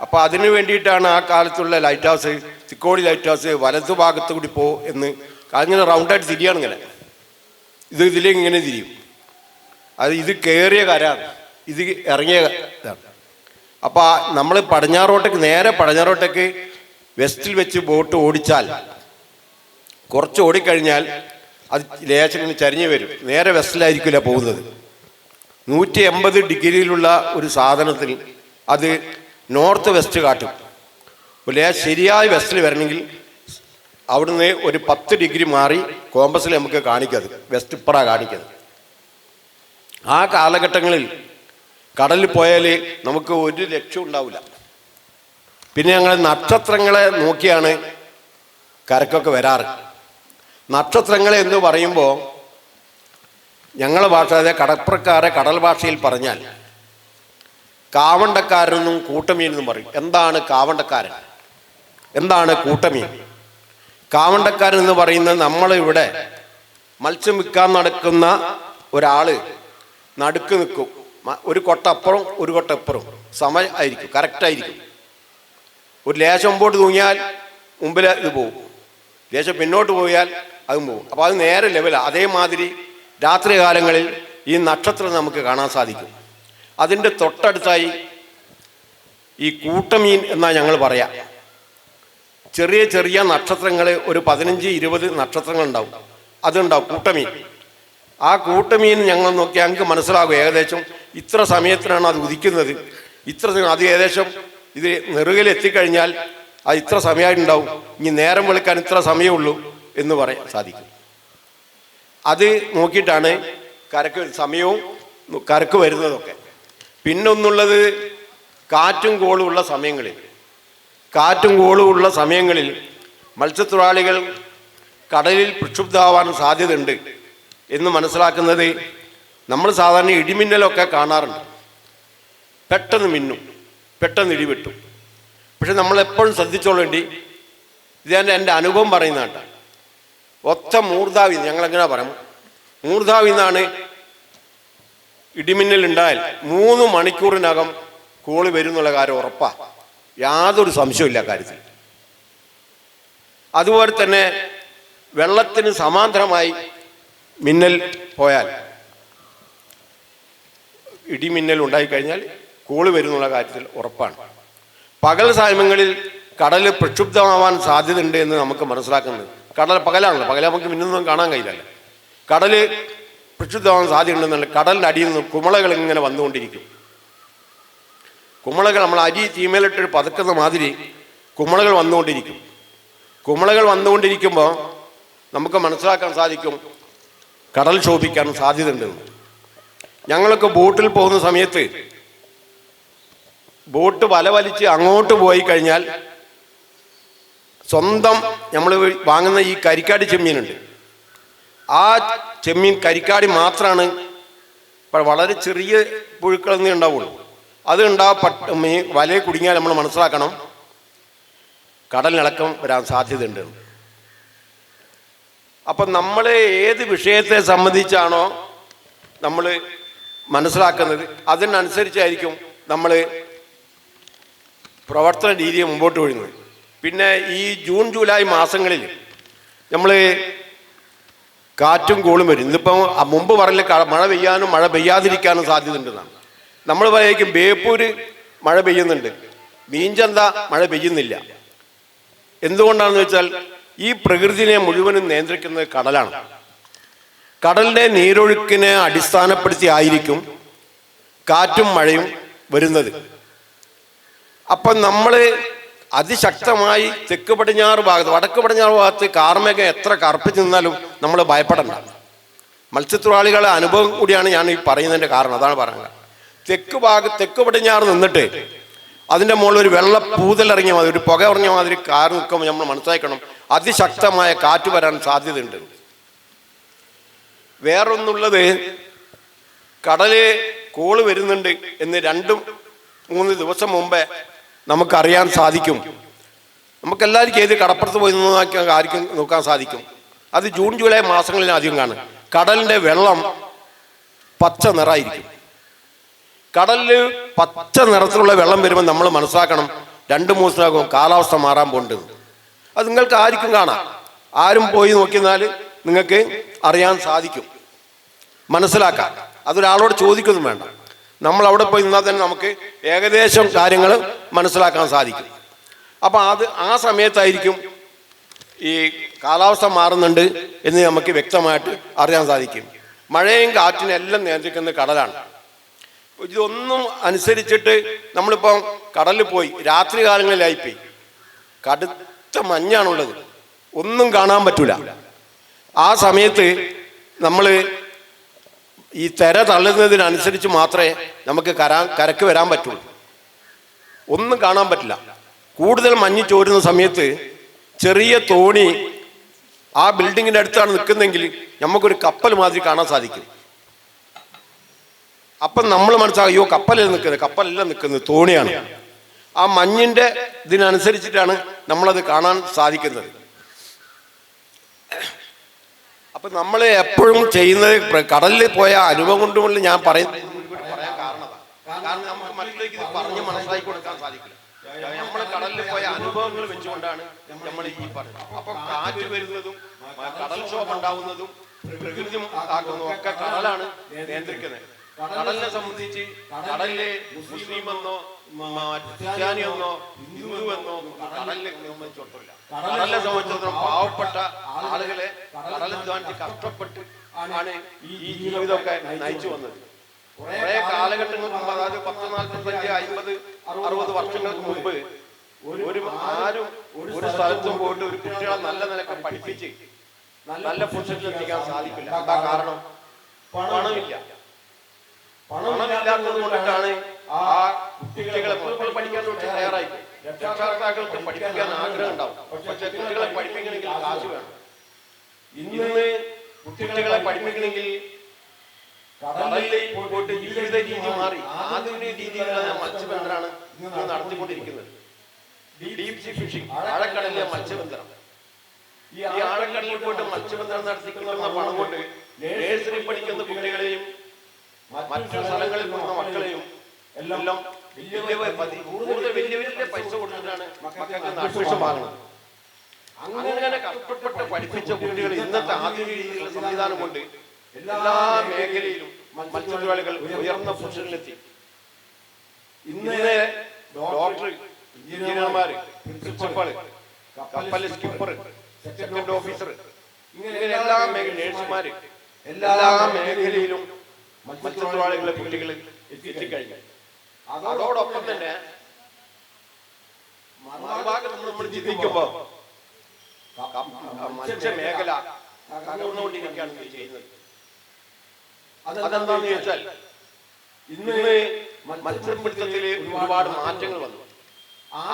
അപ്പോൾ അതിന് വേണ്ടിയിട്ടാണ് ആ കാലത്തുള്ള light house, Thikkodi light house വലതു ഭാഗത്ത് കൂടി പോ എന്ന് അങ്ങനെ റൗണ്ടായിട്ട് തിരിയാണ്. ഇങ്ങനെ ഇതിലിങ്ങനെ തിരിയും. ഇത് കയറിയ കരാണ്, ഇത് ഇറങ്ങിയ ഇതാണ്. അപ്പോൾ നമ്മൾ നേരെ പടിഞ്ഞാറോട്ടേക്ക് വെസ്റ്റിൽ വെച്ച് ബോട്ട് ഓടിച്ചാൽ കുറച്ച് ഓടിക്കഴിഞ്ഞാൽ അത് ലേശം ചരിഞ്ഞ് വരും. നേരെ വെസ്റ്റിലായിരിക്കില്ല പോകുന്നത്. 180 ഡിഗ്രിയിലുള്ള ഒരു സാധനത്തിൽ അത് നോർത്ത് വെസ്റ്റ് കാട്ടും. ശരിയായ വെസ്റ്റിൽ വരണമെങ്കിൽ അവിടുന്ന് ഒരു 10 ഡിഗ്രി മാറി കോമ്പസിൽ നമുക്ക് കാണിക്കത് വെസ്റ്റ് ഇപ്പറാ കാണിക്കുന്നത്. ആ കാലഘട്ടങ്ങളിൽ കടലിൽ പോയാൽ നമുക്ക് ഒരു ലക്ഷ്യം ഉണ്ടാവില്ല. പിന്നെ ഞങ്ങൾ നക്ഷത്രങ്ങളെ നോക്കിയാണ് കരക്കൊക്കെ വരാറ്. നക്ഷത്രങ്ങളെ എന്ന് പറയുമ്പോൾ ഞങ്ങളുടെ ഭാഷ, അതായത് കടപ്പുറക്കാരെ കടൽ ഭാഷയിൽ പറഞ്ഞാൽ കാവണ്ടക്കാരനെന്നും കൂട്ടമീനെന്നും പറയും. എന്താണ് കാവണ്ടക്കാരൻ, എന്താണ് കൂട്ടമീൻ? കാവണ്ടക്കാരൻ എന്ന് പറയുന്നത് നമ്മളിവിടെ മത്സ്യം വിൽക്കാൻ നടക്കുന്ന ഒരാൾ നടുക്ക് നിൽക്കും. ഒരു കൊട്ട അപ്പുറം ഒരു കൊട്ട അപ്പുറം സമയം ആയിരിക്കും, കറക്റ്റായിരിക്കും. ഒരു ലേശം മുമ്പോട്ട് തൂങ്ങിയാൽ മുമ്പിൽ ഇത് പോകും, ലേശം പിന്നോട്ട് പോയാൽ അതും പോകും. അപ്പോൾ അത് നേരെ ലെവലാണ്. അതേമാതിരി രാത്രി കാലങ്ങളിൽ ഈ നക്ഷത്രം നമുക്ക് കാണാൻ സാധിക്കും. അതിൻ്റെ തൊട്ടടുത്തായി ഈ കൂട്ടമീൻ എന്നാ ഞങ്ങൾ പറയാം. ചെറിയ ചെറിയ നക്ഷത്രങ്ങൾ, ഒരു 15-20 നക്ഷത്രങ്ങൾ ഉണ്ടാവും. അതുണ്ടാവും കൂട്ടമീൻ. ആ കൂട്ടമീൻ ഞങ്ങൾ നോക്കി ഞങ്ങൾക്ക് മനസ്സിലാകും ഏകദേശം ഇത്ര സമയത്തിനാണ് അത് ഉദിക്കുന്നത്, അത് ഏകദേശം ഇത് നെറുകയിൽ എത്തിക്കഴിഞ്ഞാൽ അത് ഇത്ര സമയമായിട്ടുണ്ടാവും, ഇനി നേരം വെളുക്കാൻ ഇത്ര സമയമുള്ളൂ എന്ന് പറയാൻ സാധിക്കും. അത് നോക്കിയിട്ടാണ് സമയവും കരക്ക് വരുന്നതൊക്കെ. പിന്നൊന്നുള്ളത് കാറ്റും കോളുമുള്ള സമയങ്ങളിൽ മത്സ്യത്തൊഴിലാളികൾ കടലിൽ പ്രക്ഷുബ്ധമാവാൻ സാധ്യതയുണ്ട് എന്ന് മനസ്സിലാക്കുന്നത് നമ്മൾ സാധാരണ ഇടിമിന്നലൊക്കെ കാണാറുണ്ട്. പെട്ടെന്ന് മിന്നും, പെട്ടെന്ന് ഇടിവെട്ടും. പക്ഷെ നമ്മളെപ്പോഴും ശ്രദ്ധിച്ചോളേണ്ടി, ഇത് എൻ്റെ അനുഭവം പറയുന്ന കേട്ടോ. ഒറ്റ മൂർധാവി, ഞങ്ങളെങ്ങനെ പറയാം, മൂർധാവിൽ നിന്നാണ് ഇടിമിന്നൽ ഉണ്ടായാൽ 3 മണിക്കൂറിനകം കോള് വരും എന്നുള്ള കാര്യം ഉറപ്പാ, യാതൊരു സംശയമില്ല കാര്യത്തിൽ. അതുപോലെ തന്നെ വെള്ളത്തിന് സമാന്തരമായി മിന്നൽ പോയാൽ, ഇടിമിന്നൽ ഉണ്ടായിക്കഴിഞ്ഞാൽ കോള് വരുന്നുള്ള കാര്യത്തിൽ ഉറപ്പാണ്. പകൽ സമയങ്ങളിൽ കടൽ പ്രക്ഷുബ്ധമാവാൻ സാധ്യതയുണ്ട് എന്ന് നമുക്ക് മനസ്സിലാക്കുന്നത്. പകലാണല്ലോ, പകൽ നമുക്ക് മിന്നൊന്നും കാണാൻ കഴിയില്ലല്ലോ. കടൽ പ്രക്ഷുബ്ധമാവാൻ സാധ്യതയുണ്ടെന്നുള്ള കടലിൻ്റെ അടിയിൽ നിന്ന് കുമളകൾ ഇങ്ങനെ വന്നുകൊണ്ടിരിക്കും. കുമളകൾ നമ്മൾ അരി തീമേലിട്ട് പതക്കുന്ന മാതിരി കുമളകൾ വന്നുകൊണ്ടിരിക്കുമ്പോൾ നമുക്ക് മനസ്സിലാക്കാൻ സാധിക്കും കടൽ ക്ഷോഭിക്കാൻ സാധ്യതയുണ്ടെന്ന്. ഞങ്ങളൊക്കെ ബോട്ടിൽ പോകുന്ന സമയത്ത് ബോട്ട് വല വലിച്ച് അങ്ങോട്ട് പോയി കഴിഞ്ഞാൽ സ്വന്തം നമ്മൾ വാങ്ങുന്ന ഈ കരിക്കാടി ചെമ്മീനുണ്ട്, ആ ചെമ്മീൻ കരിക്കാടി മാത്രമാണ് വളരെ ചെറിയ പുഴുക്കളെന്നേ ഉണ്ടാവുള്ളൂ. അത് വലയിൽ കുടുങ്ങിയാൽ നമ്മൾ മനസ്സിലാക്കണം കടലിളക്കം വരാൻ സാധ്യതയുണ്ട്. അപ്പം നമ്മൾ ഏത് വിഷയത്തെ സംബന്ധിച്ചാണോ നമ്മൾ മനസ്സിലാക്കുന്നത് അതിനനുസരിച്ചായിരിക്കും നമ്മൾ പ്രവർത്തന രീതിയെ മുമ്പോട്ട് വഴുന്നത്. പിന്നെ ഈ ജൂൺ ജൂലൈ മാസങ്ങളിൽ നമ്മൾ കാറ്റും കോളും വരും. ഇന്നിപ്പം മുമ്പ് പറഞ്ഞ മഴ പെയ്യാനും മഴ പെയ്യാതിരിക്കാനും സാധ്യതയുണ്ടെന്നാണ്. നമ്മൾ പറയും ബേപ്പൂര് മഴ പെയ്യുന്നുണ്ട്, മീൻചന്ത മഴ പെയ്യുന്നില്ല. എന്തുകൊണ്ടാണെന്ന് വെച്ചാൽ ഈ പ്രകൃതിനെ മുഴുവനും നിയന്ത്രിക്കുന്നത് കടലാണ്. കടലിൻ്റെ നീരൊഴുക്കിനെ അടിസ്ഥാനപ്പെടുത്തി ആയിരിക്കും കാറ്റും മഴയും വരുന്നത്. അപ്പം നമ്മൾ അതിശക്തമായി തെക്ക് പടിഞ്ഞാറ് ഭാഗത്ത്, വടക്ക് പടിഞ്ഞാറ് ഭാഗത്ത് കാർമേഘം എത്ര കറുപ്പിച്ച് നിന്നാലും നമ്മൾ ഭയപ്പെടണ്ട. മത്സ്യത്തൊഴിലാളികളുടെ അനുഭവം കൂടിയാണ് ഞാൻ ഈ പറയുന്നതിൻ്റെ കാരണം. അതാണ് പറയുന്നത്. തെക്ക് പടിഞ്ഞാറ് നിന്നിട്ട് അതിൻ്റെ മുകളിൽ ഒരു വെള്ള പൂതലിറങ്ങിയ മാതിരി, ഒരു പുക ഇറങ്ങിയ മാതിരി കാർ നിൽക്കുമ്പോൾ നമ്മൾ മനസ്സിലാക്കണം അതിശക്തമായ കാറ്റ് വരാൻ സാധ്യതയുണ്ട്. വേറൊന്നുള്ളത്, കടല് കോള് വരുന്നുണ്ട് എന്ന് 2-3 ദിവസം മുമ്പേ നമുക്കറിയാൻ സാധിക്കും. നമുക്കെല്ലാവർക്കും ഏത് കടപ്പുറത്ത് പോയി ആർക്കും നോക്കാൻ സാധിക്കും. അത് ജൂൺ ജൂലൈ മാസങ്ങളിൽ അധികം കാണും. കടലിൻ്റെ വെള്ളം പച്ച നിറമായിരിക്കും. കടലിൽ പച്ച നിറത്തിലുള്ള വെള്ളം വരുമ്പോൾ നമ്മൾ മനസ്സിലാക്കണം 2-3 ദിവസത്തിനകം കാലാവസ്ഥ മാറാൻ പോകുന്നുണ്ട്. അത് നിങ്ങൾക്ക് ആർക്കും കാണാം. ആരും പോയി നോക്കിയാൽ നിങ്ങൾക്ക് അറിയാൻ സാധിക്കും, മനസ്സിലാക്കാം. അതൊരാളോട് ചോദിക്കൊന്നും വേണ്ട. നമ്മൾ അവിടെ പോയി നിന്നാൽ തന്നെ നമുക്ക് ഏകദേശം കാര്യങ്ങൾ മനസ്സിലാക്കാൻ സാധിക്കും. അപ്പം ആ സമയത്തായിരിക്കും ഈ കാലാവസ്ഥ മാറുന്നുണ്ട് എന്ന് നമുക്ക് വ്യക്തമായിട്ട് അറിയാൻ സാധിക്കും. മഴയും കാറ്റിനും എല്ലാം നിയന്ത്രിക്കുന്നത് കടലാണ്. ഇതൊന്നും അനുസരിച്ചിട്ട് നമ്മളിപ്പം കടലിൽ പോയി രാത്രി കാലങ്ങളിലായിപ്പോയി, കടുത്ത മഞ്ഞാണുള്ളത്, ഒന്നും കാണാൻ പറ്റൂല. ആ സമയത്ത് നമ്മൾ ഈ തിര തള്ളുന്നതിനനുസരിച്ച് മാത്രമേ നമുക്ക് കരക്ക് വരാൻ പറ്റുള്ളൂ. ഒന്നും കാണാൻ പറ്റില്ല. കൂടുതൽ മഞ്ഞ് ചോരുന്ന സമയത്ത് ചെറിയ തോണി ആ ബിൽഡിങ്ങിൻ്റെ അടുത്താണ് നിൽക്കുന്നതെങ്കിൽ നമുക്കൊരു കപ്പൽ മാതിരി കാണാൻ സാധിക്കും. അപ്പം നമ്മൾ മനസ്സിലാക്കും, അയ്യോ കപ്പലല്ല നിൽക്കുന്നത്, തോണിയാണ്. ആ മഞ്ഞിൻ്റെ ഇതിനനുസരിച്ചിട്ടാണ് നമ്മളത് കാണാൻ സാധിക്കുന്നത്. അപ്പം നമ്മൾ എപ്പോഴും ചെയ്യുന്നത്, കടലിൽ പോയ അനുഭവം കൊണ്ടുകൊണ്ട് ഞാൻ പറയാൻ കാരണം നമുക്ക് മറ്റുള്ളവർക്ക് ഇത് പറഞ്ഞ് മനസ്സിലാക്കി കൊടുക്കാൻ സാധിക്കില്ല. നമ്മൾ കടലിൽ പോയ അനുഭവങ്ങൾ വെച്ചുകൊണ്ടാണ് നമ്മൾ ഈ പറയുന്നത്. അപ്പൊ കാറ്റ് വരുന്നതും കടൽക്ഷോഭം ഉണ്ടാവുന്നതും പ്രകൃതി ആക്കുന്നതും ഒക്കെ കടലാണ് നിയന്ത്രിക്കുന്നത്. കടലിനെ സംബന്ധിച്ച് കടലിലെ മുസ്ലിം എന്നോ ക്രിസ്ത്യാനിയെന്നോ ഹിന്ദുവെന്നോ കടലിനെ സംബന്ധിച്ചിടത്തോളം കടലിനെ സംബന്ധിച്ചിടത്തോളം പാവപ്പെട്ട ആളുകളെ കടലധ്വാനിച്ച് കഷ്ടപ്പെട്ട് ആണ് ഈ ജീവിതമൊക്കെ നയിച്ചു വന്നത്. കുറെ കാലഘട്ടങ്ങൾക്ക് മുമ്പ്, അതായത് 10, 45, 50, 60 വർഷങ്ങൾക്ക് മുമ്പ് ആരും ഒരു സ്ഥലത്തും പോയിട്ട് ഒരു കുട്ടികളെ നല്ല നിലക്ക് പഠിപ്പിച്ച് നല്ല പൊസിഷനിൽ എത്തിക്കാൻ സാധിക്കില്ല. എന്താ കാരണം? പണമില്ല. പണമില്ലാത്തത് കൊണ്ടിട്ടാണ് ആ കുട്ടികളെ പഠിക്കാൻ തയ്യാറായി. രക്ഷാകർത്താക്കൾക്ക് പഠിപ്പിക്കാൻ ആഗ്രഹം ഉണ്ടാവും, പക്ഷെ കുട്ടികളെ പഠിപ്പിക്കണമെങ്കിൽ കാശ് വേണം. ഇന്ന് കുട്ടികളെ പഠിപ്പിക്കണമെങ്കിൽ കടലിൽ പോയിട്ട് ജീവിത രീതി മാറി ആധുനിക രീതിയിലുള്ള മത്സ്യബന്ധനമാണ് ഇന്ന് നടത്തിക്കൊണ്ടിരിക്കുന്നത്. ഡീപ് സീ ഫിഷിംഗ്, ആഴക്കടലിലെ മത്സ്യബന്ധനം. ഈ ആഴക്കടലിൽ പോയിട്ട് മത്സ്യബന്ധനം നടത്തിക്കുന്ന പണം കൊണ്ട് നേഴ്സറി പഠിക്കുന്ന കുട്ടികളെയും മറ്റു സ്ഥലങ്ങളിൽ പോകുന്ന മക്കളെയും എല്ലാം കൂടുതൽ വലിയ വലിയ പൈസ കൊടുത്തിട്ടാണ് മക്കൾക്ക് അഡ്മിഷൻ വാങ്ങുന്നത്. അങ്ങനെ കഷ്ടപ്പെട്ട് പഠിപ്പിച്ച കുട്ടികൾ ഇന്നത്തെ ആധുനിക രീതിയിലുള്ള സംവിധാനം കൊണ്ട് എല്ലാ മേഖലയിലും മത്സ്യത്തൊഴിലാളികൾ ഉയർന്ന പൊസിഷനിലെത്തി. ഇന്ന് ഡോക്ടർ, എഞ്ചിനീയർമാര്, പ്രിൻസിപ്പള്, കപ്പൽ സ്കിപ്പർ, സെക്കൻഡ് ഓഫീസർ, ഇങ്ങനെ എല്ലാ നേഴ്സുമാര്, എല്ലാ മേഖലയിലും മത്സ്യത്തൊഴിലാളികളെ കുട്ടികൾ എത്തിക്കഴിഞ്ഞു. അതോടൊപ്പം തന്നെ മറുഭാഗത്ത് നമ്മൾ ചിന്തിക്കുമ്പോ മത്സ്യമേഖല തകർന്നുകൊണ്ടിരിക്കുകയാണ് ചെയ്യുന്നത്. അതെന്താന്ന് ചോദിച്ചാൽ ഇന്ന് മത്സ്യപിടുത്തത്തിൽ ഒരുപാട് മാറ്റങ്ങൾ വന്നു.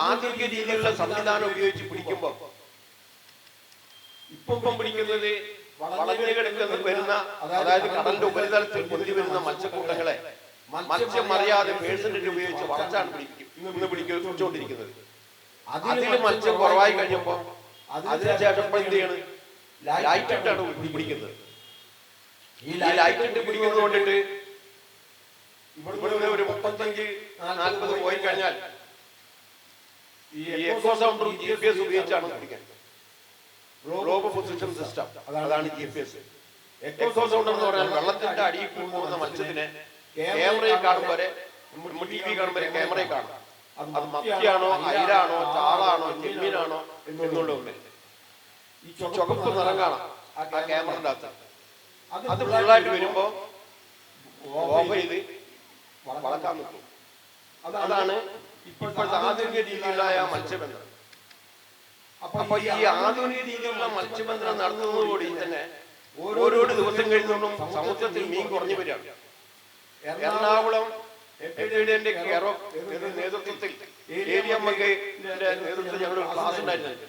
ആധുനിക രീതിയിലുള്ള സംവിധാനം ഉപയോഗിച്ച് പിടിക്കുമ്പോ ഇപ്പം പിടിക്കുന്നത് വളഞ്ഞുകിടക്കുന്ന വരുന്ന, അതായത് കടലിന്റെ ഉപരിതലത്തിൽ പൊന്തി വരുന്ന മത്സ്യക്കൂട്ടങ്ങളെ മത്സ്യം അറിയാതെ പേഴ്സൻറ്റേജ് ഉപയോഗിച്ച് വളച്ചാണ് ഇന്ന് പിടിച്ചുകൊണ്ടിരിക്കുന്നത്. അതിൽ മത്സ്യം കുറവായി കഴിഞ്ഞപ്പോ അതിനുശേഷം ഇപ്പൊ എന്ത് ചെയ്യണം? ലൈറ്റ് ഇട്ടാണ് പിടിക്കുന്നത്. ഈ ലൈറ്റ് ഇട്ട് പിടിക്കുന്നത് കൊണ്ടിട്ട് ഇവിടെ ഒരു 35-40 പോയി കഴിഞ്ഞാൽ ഈ എക്കോ സൗണ്ടർ GPS ഉപയോഗിച്ചാണ് പിടിക്കാൻ. ഗ്ലോബൽ പൊസിഷൻ സിസ്റ്റം, അതാണ് GPS. എക്കോ സൗണ്ടർ എന്ന് പറഞ്ഞാൽ വെള്ളത്തിന്റെ അടിയിൽ പോകുന്ന മത്സ്യത്തിനെ ക്യാമറയിൽ കാണുമ്പോരെ, TV കാണുമ്പോരെ ക്യാമറയിൽ കാണും. അത് മത്തിയാണോ, അയിലാണോ, ചാളാണോ, ചെമ്മീനാണോ എന്നുള്ള ഒന്ന് ഈ ചുവപ്പ് നിറം കാണാം ആ ക്യാമറയുടെ അകത്ത്. അത് ഫുള്ളായിട്ട് വരുമ്പോ ഓഫ് ചെയ്ത് വളക്കാൻ നിൽക്കും. അതാണ് ഇപ്പോഴത്തെ ആധുനിക രീതിയിലുള്ള മത്സ്യബന്ധനം. അപ്പൊ ഈ ആധുനിക രീതിയിലുള്ള മത്സ്യബന്ധനം നടത്തുന്നതോടുകൂടി തന്നെ ഓരോ ദിവസം കഴിഞ്ഞുകൊണ്ടും സമുദ്രത്തിൽ മീൻ കുറഞ്ഞു വരികയാണ്. എറണാകുളം FADന്റെ നേതൃത്വത്തിൽ ഏരിയ അമ്മയുടെ നേതൃത്വത്തിൽ ഞങ്ങൾ ക്ലാസ് ഉണ്ടായിരുന്നു.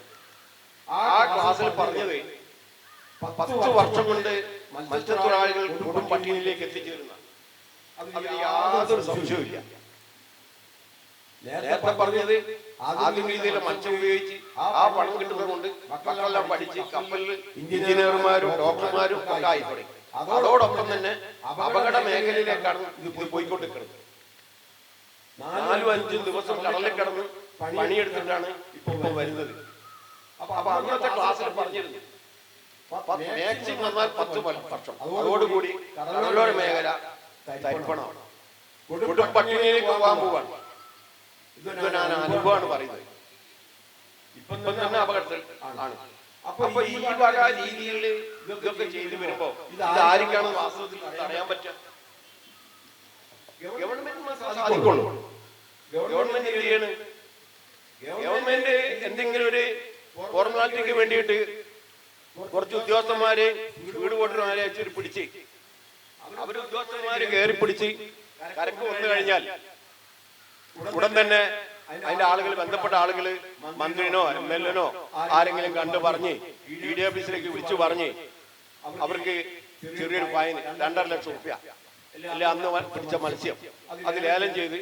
ആ ക്ലാസ്സിൽ പറഞ്ഞത് 10 വർഷം കൊണ്ട് മത്സ്യത്തൊഴിലാളികൾ കൊടും പട്ടിണിയിലേക്ക് എത്തിച്ചേരുന്ന, അതിൽ യാതൊരു സംശയവുമില്ല. നേരത്തെ പറഞ്ഞത് ആദ്യം രീതിയിലെ മത്സ്യം ഉപയോഗിച്ച് ആ പണം കിട്ടുന്നത് കൊണ്ട് മക്കളെല്ലാം പഠിച്ച് കപ്പലിൽ എഞ്ചിനീയർമാരും ഡോക്ടർമാരും ഒക്കെ ആയി തുടങ്ങി. അതോടൊപ്പം തന്നെ അപകട മേഖലയിലേക്കാണ് ഇത് പോയിക്കൊണ്ടിരിക്കുന്നത്. 4-5 ദിവസം കടലിൽ കിടന്ന് പണിയെടുത്തിട്ടാണ് ഇപ്പൊ വരുന്നത്. അപ്പൊ അന്നത്തെ ക്ലാസ്സിൽ പറഞ്ഞിരുന്നു മാക്സിമം വന്നാൽ 10 വർഷം, അതോടുകൂടി കടലോര മേഖല തരിപ്പണമാണ്, കൊടും പട്ടിണിയിലേക്ക് പോകാൻ പോവാണ്. ഇത് ഞാൻ അനുഭവമാണ് പറയുന്നത്. ഇപ്പം തന്നെ അപകടത്തിൽ ആണ്. അപ്പൊ ഈ വക രീതിയിൽ ഇതൊക്കെ ചെയ്തു വരുമ്പോ ഇത് ആർക്കാണ് വാസ്തവത്തിൽ തടയാൻ പറ്റുക? ഗവൺമെന്റിന് സാധിക്കുള്ളൂ. ഗവൺമെന്റ് എന്ത് ചെയ്യണ്? ഗവൺമെന്റ് എന്തെങ്കിലും ഒരു ഫോർമാലിറ്റിക്ക് വേണ്ടിയിട്ട് കുറച്ച് ഉദ്യോഗസ്ഥന്മാരെ വീട് വോട്ടർമാരെ വെച്ചിട്ട് പിടിച്ച് അവര് ഉദ്യോഗസ്ഥന്മാര് കയറി പിടിച്ച് കരക്ക് വന്നു കഴിഞ്ഞാൽ ഉടൻ തന്നെ അതിന്റെ ആളുകൾ, ബന്ധപ്പെട്ട ആളുകൾ മന്ത്രിനോ MLA-നോ ആരെങ്കിലും കണ്ടു പറഞ്ഞ് ED ഓഫീസിലേക്ക് വിളിച്ചു പറഞ്ഞ് അവർക്ക് ചെറിയൊരു ഫൈൻ 2.5 ലക്ഷം രൂപ അല്ല അന്ന് പിടിച്ച മത്സ്യം അത് ലേലം ചെയ്ത്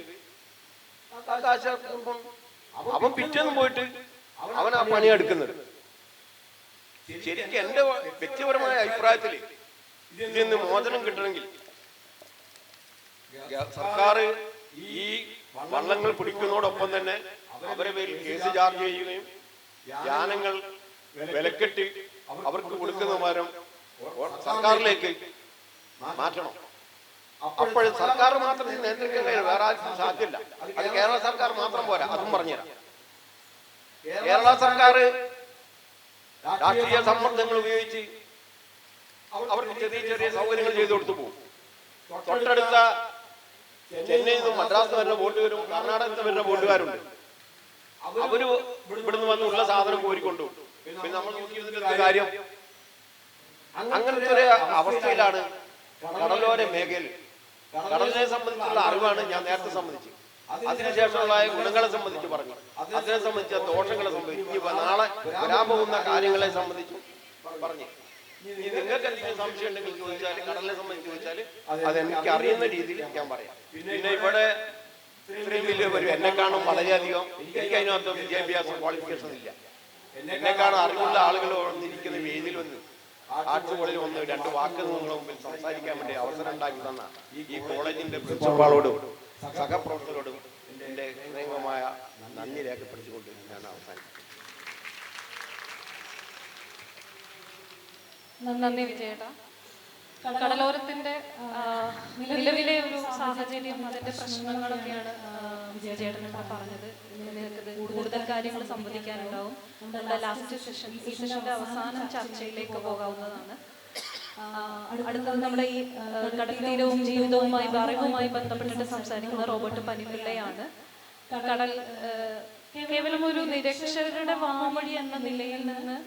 അവൻ പിറ്റേന്ന് പോയിട്ട് അവൻ ആ പണി എടുക്കുന്നത്. ശരിക്കും എന്റെ വ്യക്തിപരമായ അഭിപ്രായത്തിൽ ഇതിന്ന് മോചനം കിട്ടണമെങ്കിൽ സർക്കാർ ഈ വള്ളങ്ങൾ പിടിക്കുന്നതോടൊപ്പം തന്നെ അവരെ പേരിൽ കേസ് ചാർജ് ചെയ്യുകയും യാനങ്ങൾ വിലക്കെട്ടി അവർക്ക് കൊടുക്കുന്ന മരം സർക്കാരിലേക്ക് മാറ്റണം. അപ്പോൾ സർക്കാർ മാത്രം നേതൃത്വം വേറെ ആർക്കും സാധ്യമല്ല. അത് കേരള സർക്കാർ മാത്രം പോരാ, അതും പറഞ്ഞുതരാം. കേരള സർക്കാർ രാഷ്ട്രീയ സമ്മർദ്ദങ്ങൾ ഉപയോഗിച്ച് അവർക്ക് ചെറിയ ചെറിയ സൗകര്യങ്ങൾ ചെയ്തു കൊടുത്തു പോകും. തൊട്ടടുത്ത ചെന്നൈയിൽ നിന്നും മദ്രാസ് വരുന്ന ബോട്ടുകാരും കർണാടകത്തിൽ വരുന്ന ബോട്ടുകാരുണ്ട്. അവര് ഇവിടുന്ന് വന്ന് ഉള്ള സാധനം കോരിക്കൊണ്ടുപോകും. പിന്നെ നമ്മൾ നോക്കിയിരുന്നിട്ട് കാര്യം. അങ്ങനത്തെ ഒരു അവസ്ഥയിലാണ് കടലോര മേഖലയിൽ. കടലിനെ സംബന്ധിച്ചുള്ള അറിവാണ് ഞാൻ നേരത്തെ സംബന്ധിച്ചു. അതിനുശേഷമുള്ള ഗുണങ്ങളെ സംബന്ധിച്ച് പറഞ്ഞു, അതിനെ സംബന്ധിച്ച ദോഷങ്ങളെ സംബന്ധിച്ച്, നാളെ വരാൻ പോകുന്ന കാര്യങ്ങളെ സംബന്ധിച്ചും പറഞ്ഞു. നിങ്ങൾക്ക് എന്തെങ്കിലും സംശയം ഉണ്ടെങ്കിൽ ചോദിച്ചാൽ, കടലിനെ സംബന്ധിച്ച് ചോദിച്ചാൽ അതെനിക്ക് അറിയുന്ന രീതിയിൽ ഞാൻ പറയാം. പിന്നെ ഇവിടെ ഇത്രയും വലിയ വരും എന്നെ കാണും വളരെയധികം. എനിക്ക് അതിനകത്ത് വിദ്യാഭ്യാസ ക്വാളിഫിക്കേഷൻ ഇല്ല. എന്നെക്കാളും അറിവുള്ള ആളുകൾ വന്നിരിക്കുന്ന വേദിയിൽ വന്ന് ആർട്സുകളിൽ വന്ന് രണ്ട് വാക്ക് നിങ്ങളുടെ മുമ്പിൽ സംസാരിക്കാൻ വേണ്ടി അവസരം ഉണ്ടാക്കി തന്ന ഈ കോളേജിന്റെ പ്രിൻസിപ്പാളോടും സഹപ്രവർത്തകരോടും എൻ്റെ ഹൃദയംഗമായ നന്ദി രേഖപ്പെടുത്തിക്കൊണ്ട് ഞാൻ അവസാനിക്കും. നന്ദി വിജയേട്ടാ. കടലോരത്തിന്റെ നിലവിലെ ഒരു സാഹചര്യം, അതിന്റെ പ്രശ്നങ്ങളൊക്കെയാണ് വിജയേട്ടൻ ഇവിടെ പറഞ്ഞത്. നിങ്ങൾക്കത് കൂടുതൽ കാര്യങ്ങൾ സംവദിക്കാനുണ്ടാവും. നമ്മുടെ ലാസ്റ്റ് സെഷന്റെ അവസാനം ചർച്ചയിലേക്ക് പോകാവുന്നതാണ്. അടുത്തത് നമ്മുടെ ഈ കടൽ തീരവും ജീവിതവുമായി അറിവുമായി ബന്ധപ്പെട്ടിട്ട് സംസാരിക്കുന്ന റോബർട്ട് പനിപ്പിള്ളയാണ്. കടൽ കേവലം ഒരു നിരക്ഷരരുടെ വാമൊഴി എന്ന നിലയിൽ നിന്ന്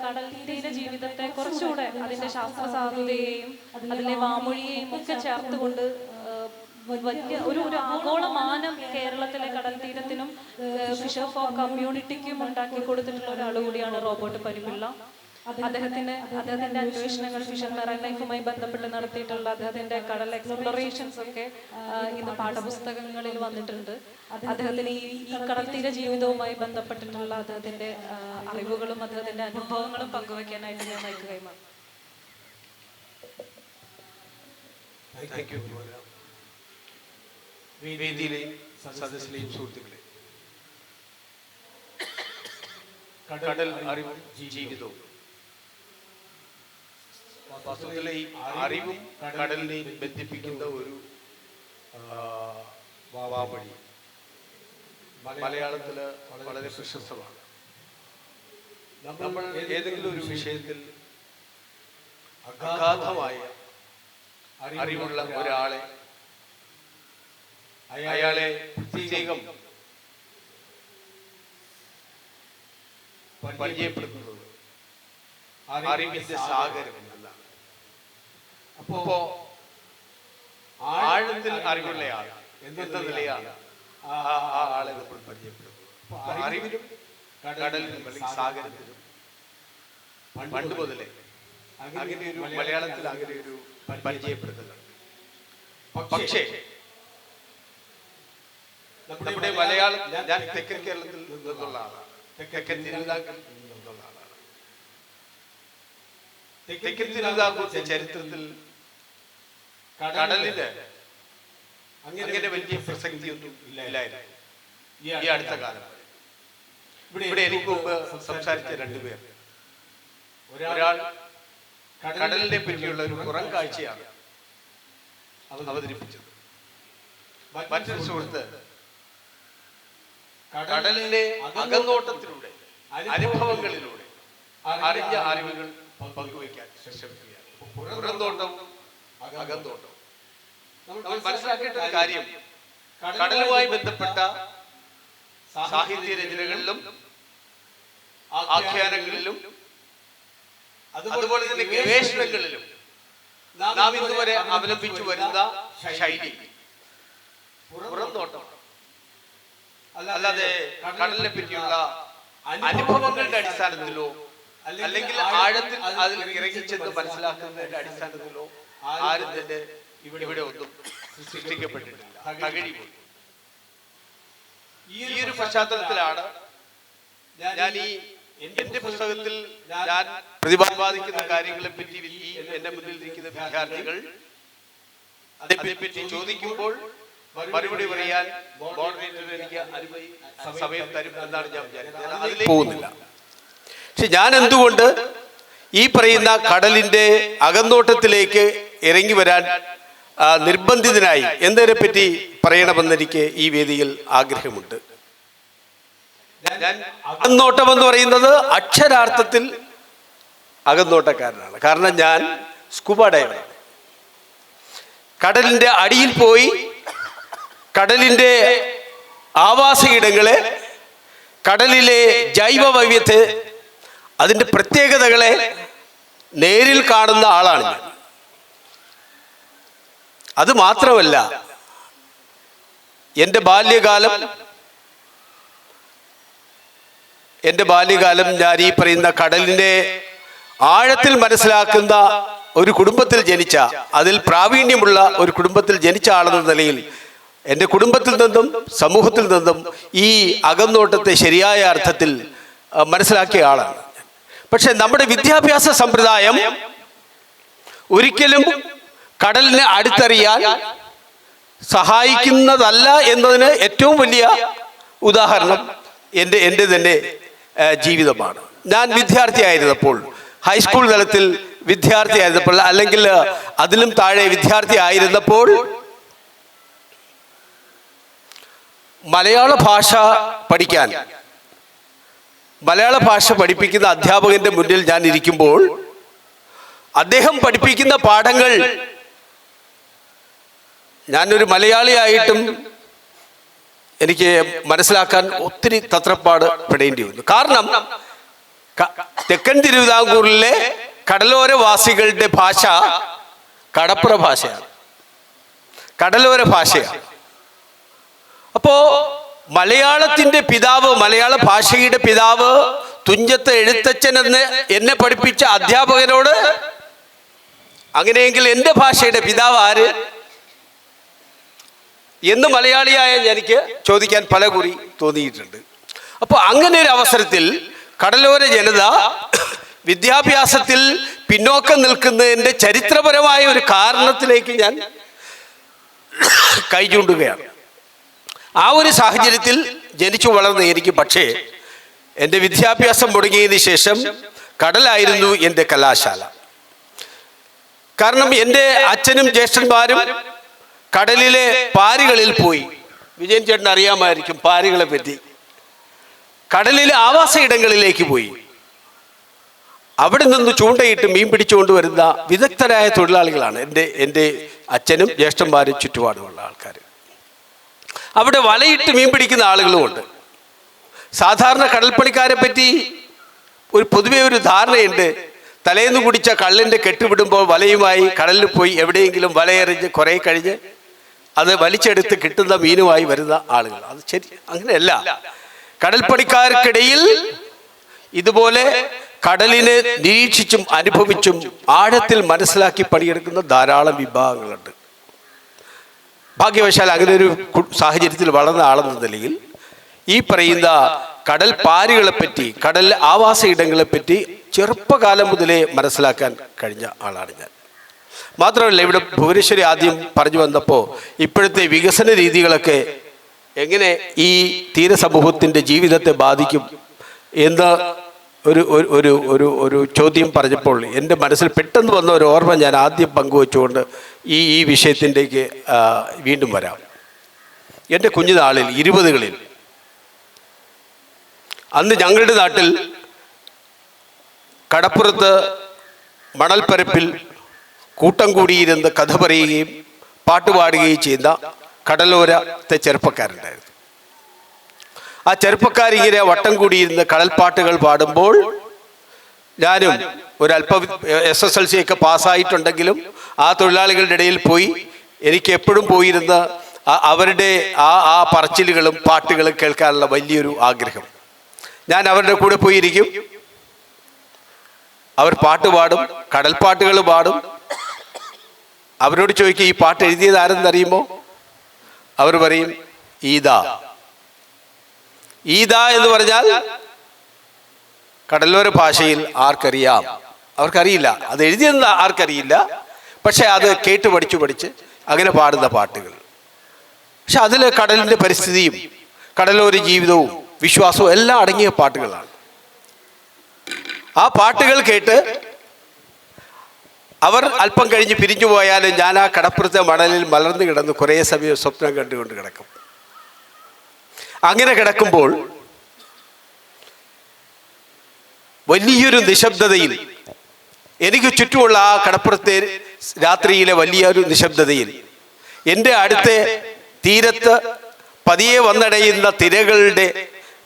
കടൽ തീര ജീവിതത്തെ കുറച്ചുകൂടെ അതിന്റെ ശാസ്ത്ര സാധുതയെയും അതിലെ വാമൊഴിയെയും ഒക്കെ ചേർത്തുകൊണ്ട് വലിയ ഒരു ആഗോളമാനം കേരളത്തിലെ കടൽ തീരത്തിനും ഫിഷർ ഫോർ കമ്മ്യൂണിറ്റിക്കും ഉണ്ടാക്കി കൊടുത്തിട്ടുള്ള ഒരാൾ കൂടിയാണ് റോബർട്ട് പനിപ്പിള്ള. അദ്ദേഹത്തിന്റെ അന്വേഷണങ്ങൾ ഫിഷർ മെറൈൻ ലൈഫുമായി ബന്ധപ്പെട്ട് നടത്തിയിട്ടുള്ള അദ്ദേഹത്തിന്റെ കടൽ എക്സ്പ്ലോറേഷൻസ് ഒക്കെ ഇന്ന് പാഠപുസ്തകങ്ങളിൽ വന്നിട്ടുണ്ട്. അദ്ദേഹത്തിന് ഈ കടൽ തീര ജീവിതവുമായി ബന്ധപ്പെട്ടിട്ടുള്ള അദ്ദേഹത്തിന്റെ അറിവുകളും അദ്ദേഹത്തിന്റെ അനുഭവങ്ങളും പങ്കുവെക്കാനായിട്ട് ഞാൻ മൈക്ക് കൈമാറും. വേദിയിലെയും സദസ്സിലെയും സുഹൃത്തുക്കളെ, കടൽ അറിവും ജീവിതവും, വാസ്തവത്തിലെ ഈ അറിവും കടലിനെയും ബന്ധിപ്പിക്കുന്ന ഒരു വാമൊഴി മലയാളത്തില് വളരെ പ്രശസ്തമാണ്. നമ്മൾ ഏതെങ്കിലും ഒരു വിഷയത്തിൽ അഗാധമായ അറിവുള്ള ഒരാളെ അയാളെ പ്രത്യേകം പരിചയപ്പെടുത്തുന്നത് അറിവിന്റെ സാഗരം എന്നതാണ്. അപ്പോ ആഴത്തിൽ അറിവുള്ള ആൾ എന്ന നിലയാണ് ആ ആളെ നമ്മൾ പരിചയപ്പെടുത്തുന്നത്. അറിവിലും കടലിലും അല്ലെങ്കിൽ സാഗരത്തിലും പണ്ട് മുതലേ അങ്ങനെ ഒരു മലയാളത്തിൽ അങ്ങനെ ഒരു പരിചയപ്പെടുത്തുന്നുണ്ട്. പക്ഷേ നമ്മുടെ മലയാളം, ഞാൻ തെക്കൻ കേരളത്തിൽ നിന്നുള്ള ആളാണ്, തെക്കൻ തിരുവിതാംകൂറിൽ നിന്നുള്ള ആളാണ്. തെക്കൻ തിരുവിതാംകൂറിന്റെ ചരിത്രത്തിൽ കടലിന് അങ്ങനെ വലിയ പ്രസക്തിയൊന്നും ഇല്ലായിരുന്നു ഈ അടുത്ത കാലം. ഇവിടെ എനിക്ക് മുമ്പ് സംസാരിച്ച രണ്ടുപേർ, ഒരാൾ കടലിനെ പറ്റിയുള്ള ഒരു പുറം കാഴ്ചയാണ് അവതരിപ്പിച്ചത്. മറ്റൊരു സുഹൃത്ത് കടലിന്റെ അകന്നോട്ടത്തിലൂടെ, അനുഭവങ്ങളിലൂടെ അറിഞ്ഞ അറിവുകൾ പങ്കുവയ്ക്കാൻ ശ്രമിക്കുകയാണ്. പുറന്തോട്ടവും അകന്തോട്ടവും നമ്മൾ മനസ്സിലാക്കേണ്ട ഒരു കാര്യം, കടലുമായി ബന്ധപ്പെട്ട സാഹിത്യ രചനകളിലും ആഖ്യാനങ്ങളിലും അതുപോലെ തന്നെ ഗവേഷണങ്ങളിലും നാം ഇതുവരെ അവലംബിച്ചു വരുന്ന ശൈലി പുറന്തോട്ടം, അല്ലാതെ കടലിനെ പറ്റിയുള്ള അനുഭവങ്ങളുടെ അടിസ്ഥാനത്തിലോ അല്ലെങ്കിൽ ആഴത്തിൽ അതിൽ ഇറങ്ങിച്ചെന്ന് മനസ്സിലാക്കുന്നതിന്റെ അടിസ്ഥാനത്തിലോ ആരും തന്നെ ഇവിടെ ഒന്നും സൃഷ്ടിക്കപ്പെട്ടിട്ടില്ല. തകഴിപോയി. ഈ ഒരു പശ്ചാത്തലത്തിലാണ് ഞാൻ ഈ എന്റെ പുസ്തകത്തിൽ ഞാൻ പ്രതിപാദിക്കുന്ന കാര്യങ്ങളെ പറ്റി ഈ എന്റെ മുന്നിൽ ഇരിക്കുന്ന വിദ്യാർത്ഥികൾ അതേപ്പറ്റി ചോദിക്കുമ്പോൾ മറുപടി പറയാൻ മോഡറേറ്റർ എനിക്ക് സമയം തരും എന്നാണ് ഞാൻ വിചാരിക്കുന്നത്. അതിലേക്ക് പോകുന്നില്ല. പക്ഷെ ഞാൻ എന്തുകൊണ്ട് ഈ പറയുന്ന കടലിന്റെ അകന്നോട്ടത്തിലേക്ക് ഇറങ്ങി വരാൻ നിർബന്ധിതനായി എന്നതിനെ പറ്റി പറയണമെന്ന് എനിക്ക് ഈ വേദിയിൽ ആഗ്രഹമുണ്ട്. ഞാൻ അകന്നോട്ടം എന്ന് പറയുന്നത് അക്ഷരാർത്ഥത്തിൽ അകന്നോട്ടക്കാരനാണ്. കാരണം ഞാൻ സ്കൂബ ഡൈവർ. കടലിൻ്റെ അടിയിൽ പോയി കടലിൻ്റെ ആവാസ ഇടങ്ങളെ, കടലിലെ ജൈവ വൈവിധ്യത്തെ, അതിൻ്റെ പ്രത്യേകതകളെ നേരിൽ കാണുന്ന ആളാണ് ഞാൻ. അത് മാത്രമല്ല, എൻ്റെ ബാല്യകാലം ഞാൻ ഈ പറയുന്ന കടലിനെ ആഴത്തിൽ മനസ്സിലാക്കുന്ന ഒരു കുടുംബത്തിൽ ജനിച്ച, അതിൽ പ്രാവീണ്യമുള്ള ഒരു കുടുംബത്തിൽ ജനിച്ച ആളെന്ന നിലയിൽ എൻ്റെ കുടുംബത്തിൽ നിന്നും സമൂഹത്തിൽ നിന്നും ഈ അകന്നോട്ടത്തെ ശരിയായ അർത്ഥത്തിൽ മനസ്സിലാക്കിയ ആളാണ്. പക്ഷെ നമ്മുടെ വിദ്യാഭ്യാസ സമ്പ്രദായം ഒരിക്കലും കടലിനെ അടുത്തറിയാൻ സഹായിക്കുന്നതല്ല എന്നതിന് ഏറ്റവും വലിയ ഉദാഹരണം എൻ്റെ തന്നെ ജീവിതമാണ്. ഞാൻ വിദ്യാർത്ഥിയായിരുന്നപ്പോൾ, ഹൈസ്കൂൾ തലത്തിൽ വിദ്യാർത്ഥിയായിരുന്നപ്പോൾ, അല്ലെങ്കിൽ അതിലും താഴെ വിദ്യാർത്ഥി ആയിരുന്നപ്പോൾ, മലയാള ഭാഷ പഠിക്കാൻ, മലയാള ഭാഷ പഠിപ്പിക്കുന്ന അധ്യാപകന്റെ മുന്നിൽ ഞാൻ ഇരിക്കുമ്പോൾ അദ്ദേഹം പഠിപ്പിക്കുന്ന പാഠങ്ങൾ ഞാനൊരു മലയാളിയായിട്ടും എനിക്ക് മനസ്സിലാക്കാൻ ഒത്തിരി തത്രപ്പാട് പെടേണ്ടി വന്നു. കാരണം തെക്കൻ തിരുവിതാംകൂറിലെ കടലോരവാസികളുടെ ഭാഷ കടപ്പുറ ഭാഷയാണ്, കടലോര ഭാഷയാണ്. അപ്പോ മലയാളത്തിന്റെ പിതാവ്, മലയാള ഭാഷയുടെ പിതാവ് തുഞ്ചത്ത് എഴുത്തച്ഛൻ എന്ന് എന്നെ പഠിപ്പിച്ച അധ്യാപകനോട് അങ്ങനെയെങ്കിൽ എൻ്റെ ഭാഷയുടെ പിതാവ് ആര് എന്ന് മലയാളിയായ എനിക്ക് ചോദിക്കാൻ പല കുറി തോന്നിയിട്ടുണ്ട്. അപ്പോൾ അങ്ങനെ ഒരു അവസരത്തിൽ കടലോര ജനത വിദ്യാഭ്യാസത്തിൽ പിന്നോക്കം നിൽക്കുന്നതിൻ്റെ ചരിത്രപരമായ ഒരു കാരണത്തിലേക്ക് ഞാൻ കൈ ചൂണ്ടുകയാണ്. ആ ഒരു സാഹചര്യത്തിൽ ജനിച്ചു വളർന്ന എനിക്ക്, പക്ഷേ എൻ്റെ വിദ്യാഭ്യാസം മുടങ്ങിയതിന് ശേഷം കടലായിരുന്നു എൻ്റെ കലാശാല. കാരണം എൻ്റെ അച്ഛനും ജ്യേഷ്ഠന്മാരും കടലിലെ പാരികളിൽ പോയി. വിജയൻ ചേട്ടൻ അറിയാമായിരിക്കും പാരികളെ പറ്റി. കടലിലെ ആവാസ ഇടങ്ങളിലേക്ക് പോയി അവിടെ നിന്ന് ചൂണ്ടയിട്ട് മീൻ പിടിച്ചുകൊണ്ട് വരുന്ന വിദഗ്ധരായ തൊഴിലാളികളാണ് എൻ്റെ അച്ഛനും ജ്യേഷ്ഠന്മാരും ചുറ്റുപാടുമുള്ള ആൾക്കാർ. അവിടെ വലയിട്ട് മീൻ പിടിക്കുന്ന ആളുകളുമുണ്ട്. സാധാരണ കടൽപ്പണിക്കാരെ പറ്റി പൊതുവെ ഒരു ധാരണയുണ്ട്, തലേന്ന് കുടിച്ച കള്ളിൻ്റെ കെട്ടുവിടുമ്പോൾ വലയുമായി കടലിൽ പോയി എവിടെയെങ്കിലും വലയെറിഞ്ഞ് കുറേ കഴിഞ്ഞ് അത് വലിച്ചെടുത്ത് കിട്ടുന്ന മീനുമായി വരുന്ന ആളുകൾ. അത് ശരി, അങ്ങനെയല്ല. കടൽപ്പണിക്കാർക്കിടയിൽ ഇതുപോലെ കടലിനെ നിരീക്ഷിച്ചും അനുഭവിച്ചും ആഴത്തിൽ മനസ്സിലാക്കി പണിയെടുക്കുന്ന ധാരാളം വിഭാഗങ്ങളുണ്ട്. ഭാഗ്യവശാൽ അങ്ങനെ ഒരു സാഹചര്യത്തിൽ വളർന്ന ആളെന്ന നിലയിൽ ഈ പറയുന്ന കടൽ പാരികളെപ്പറ്റി, കടൽ ആവാസ ഇടങ്ങളെപ്പറ്റി ചെറുപ്പകാലം മുതലേ മനസ്സിലാക്കാൻ കഴിഞ്ഞ ആളാണ് ഞാൻ. മാത്രമല്ല, ഇവിടെ ഭുവനേശ്വരി ആദ്യം പറഞ്ഞു വന്നപ്പോൾ ഇപ്പോഴത്തെ വികസന രീതികളൊക്കെ എങ്ങനെ ഈ തീരസമൂഹത്തിൻ്റെ ജീവിതത്തെ ബാധിക്കും എന്ന ഒരു ചോദ്യം പറഞ്ഞപ്പോൾ എൻ്റെ മനസ്സിൽ പെട്ടെന്ന് വന്ന ഒരു ഓർമ്മ ഞാൻ ആദ്യം പങ്കുവെച്ചുകൊണ്ട് ഈ വിഷയത്തിൻ്റെക്ക് വീണ്ടും വരാം. എൻ്റെ കുഞ്ഞുനാളിൽ 20കളിൽ അന്ന് ഞങ്ങളുടെ നാട്ടിൽ കടപ്പുറത്ത് മണൽപ്പരപ്പിൽ കൂട്ടം കൂടിയിരുന്ന് കഥ പറയുകയും പാട്ടുപാടുകയും ചെയ്യുന്ന കടലോരത്തെ ചെറുപ്പക്കാരുണ്ടായിരുന്നു. ആ ചെറുപ്പക്കാരിങ്ങനെ വട്ടം കൂടിയിരുന്ന് കടൽപ്പാട്ടുകൾ പാടുമ്പോൾ ഞാനും ഒരല്പം SSLC ഒക്കെ പാസ്സായിട്ടുണ്ടെങ്കിലും ആ തൊഴിലാളികളുടെ ഇടയിൽ പോയി എനിക്ക് എപ്പോഴും പോയിരുന്ന അവരുടെ ആ പറച്ചിലുകളും പാട്ടുകളും കേൾക്കാനുള്ള വലിയൊരു ആഗ്രഹം. ഞാൻ അവരുടെ കൂടെ പോയിരിക്കും. അവർ പാട്ട് പാടും, കടൽപ്പാട്ടുകൾ പാടും. അവരോട് ചോദിക്കും, ഈ പാട്ട് എഴുതിയത് ആരെന്നറിയുമോ? അവർ പറയും, ഈദാ. ഈദാ എന്ന് പറഞ്ഞാൽ കടലോര ഭാഷയിൽ ആർക്കറിയാം? അവർക്കറിയില്ല, അത് എഴുതിയെന്ന് ആർക്കറിയില്ല. പക്ഷെ അത് കേട്ട് പഠിച്ച് അങ്ങനെ പാടുന്ന പാട്ടുകൾ. പക്ഷെ അതിൽ കടലിൻ്റെ പരിസ്ഥിതിയും കടലോര ജീവിതവും വിശ്വാസവും എല്ലാം അടങ്ങിയ പാട്ടുകളാണ്. ആ പാട്ടുകൾ കേട്ട് അവർ അല്പം കഴിഞ്ഞ് പിരിഞ്ഞു പോയാലും ഞാൻ ആ കടപ്പുറത്തെ മണലിൽ മലർന്നു കിടന്ന് കുറേ സമയം സ്വപ്നം കണ്ടുകൊണ്ട് കിടക്കും. അങ്ങനെ കിടക്കുമ്പോൾ വലിയൊരു നിശബ്ദതയിൽ എനിക്ക് ചുറ്റുമുള്ള ആ കടപ്പുറത്തെ രാത്രിയിലെ വലിയൊരു നിശബ്ദതയിൽ എൻ്റെ അടുത്ത തീരത്ത് പതിയെ വന്നടയുന്ന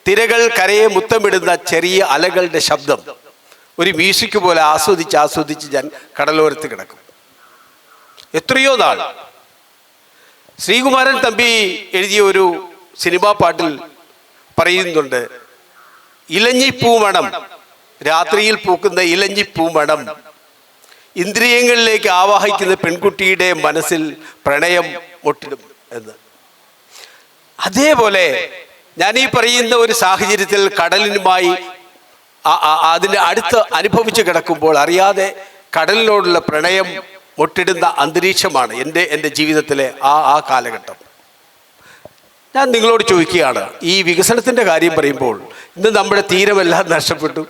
തിരകൾ കരയെ മുത്തമിടുന്ന ചെറിയ അലകളുടെ ശബ്ദം ഒരു മ്യൂസിക് പോലെ ആസ്വദിച്ച് ഞാൻ കടലോരത്ത് കിടക്കും. എത്രയോ നാൾ ശ്രീകുമാരൻ തമ്പി എഴുതിയ ഒരു സിനിമാ പാട്ടിൽ പറയുന്നുണ്ട്, ഇലഞ്ഞിപ്പൂമണം, രാത്രിയിൽ പൂക്കുന്ന ഇലഞ്ഞിപ്പൂമണം ഇന്ദ്രിയങ്ങളിലേക്ക് ആവാഹിക്കുന്ന പെൺകുട്ടിയുടെ മനസ്സിൽ പ്രണയം മുട്ടിടും എന്ന്. അതേപോലെ ഞാൻ ഈ പറയുന്ന ഒരു സാഹചര്യത്തിൽ കടലിനുമായി അതിൻ്റെ അടുത്ത് അനുഭവിച്ച് കിടക്കുമ്പോൾ അറിയാതെ കടലിനോടുള്ള പ്രണയം മുട്ടിടുന്ന അന്തരീക്ഷമാണ് എൻ്റെ ജീവിതത്തിലെ ആ കാലഘട്ടം. ഞാൻ നിങ്ങളോട് ചോദിക്കുകയാണ്, ഈ വികസനത്തിൻ്റെ കാര്യം പറയുമ്പോൾ ഇന്ന് നമ്മുടെ തീരമെല്ലാം നഷ്ടപ്പെട്ടു.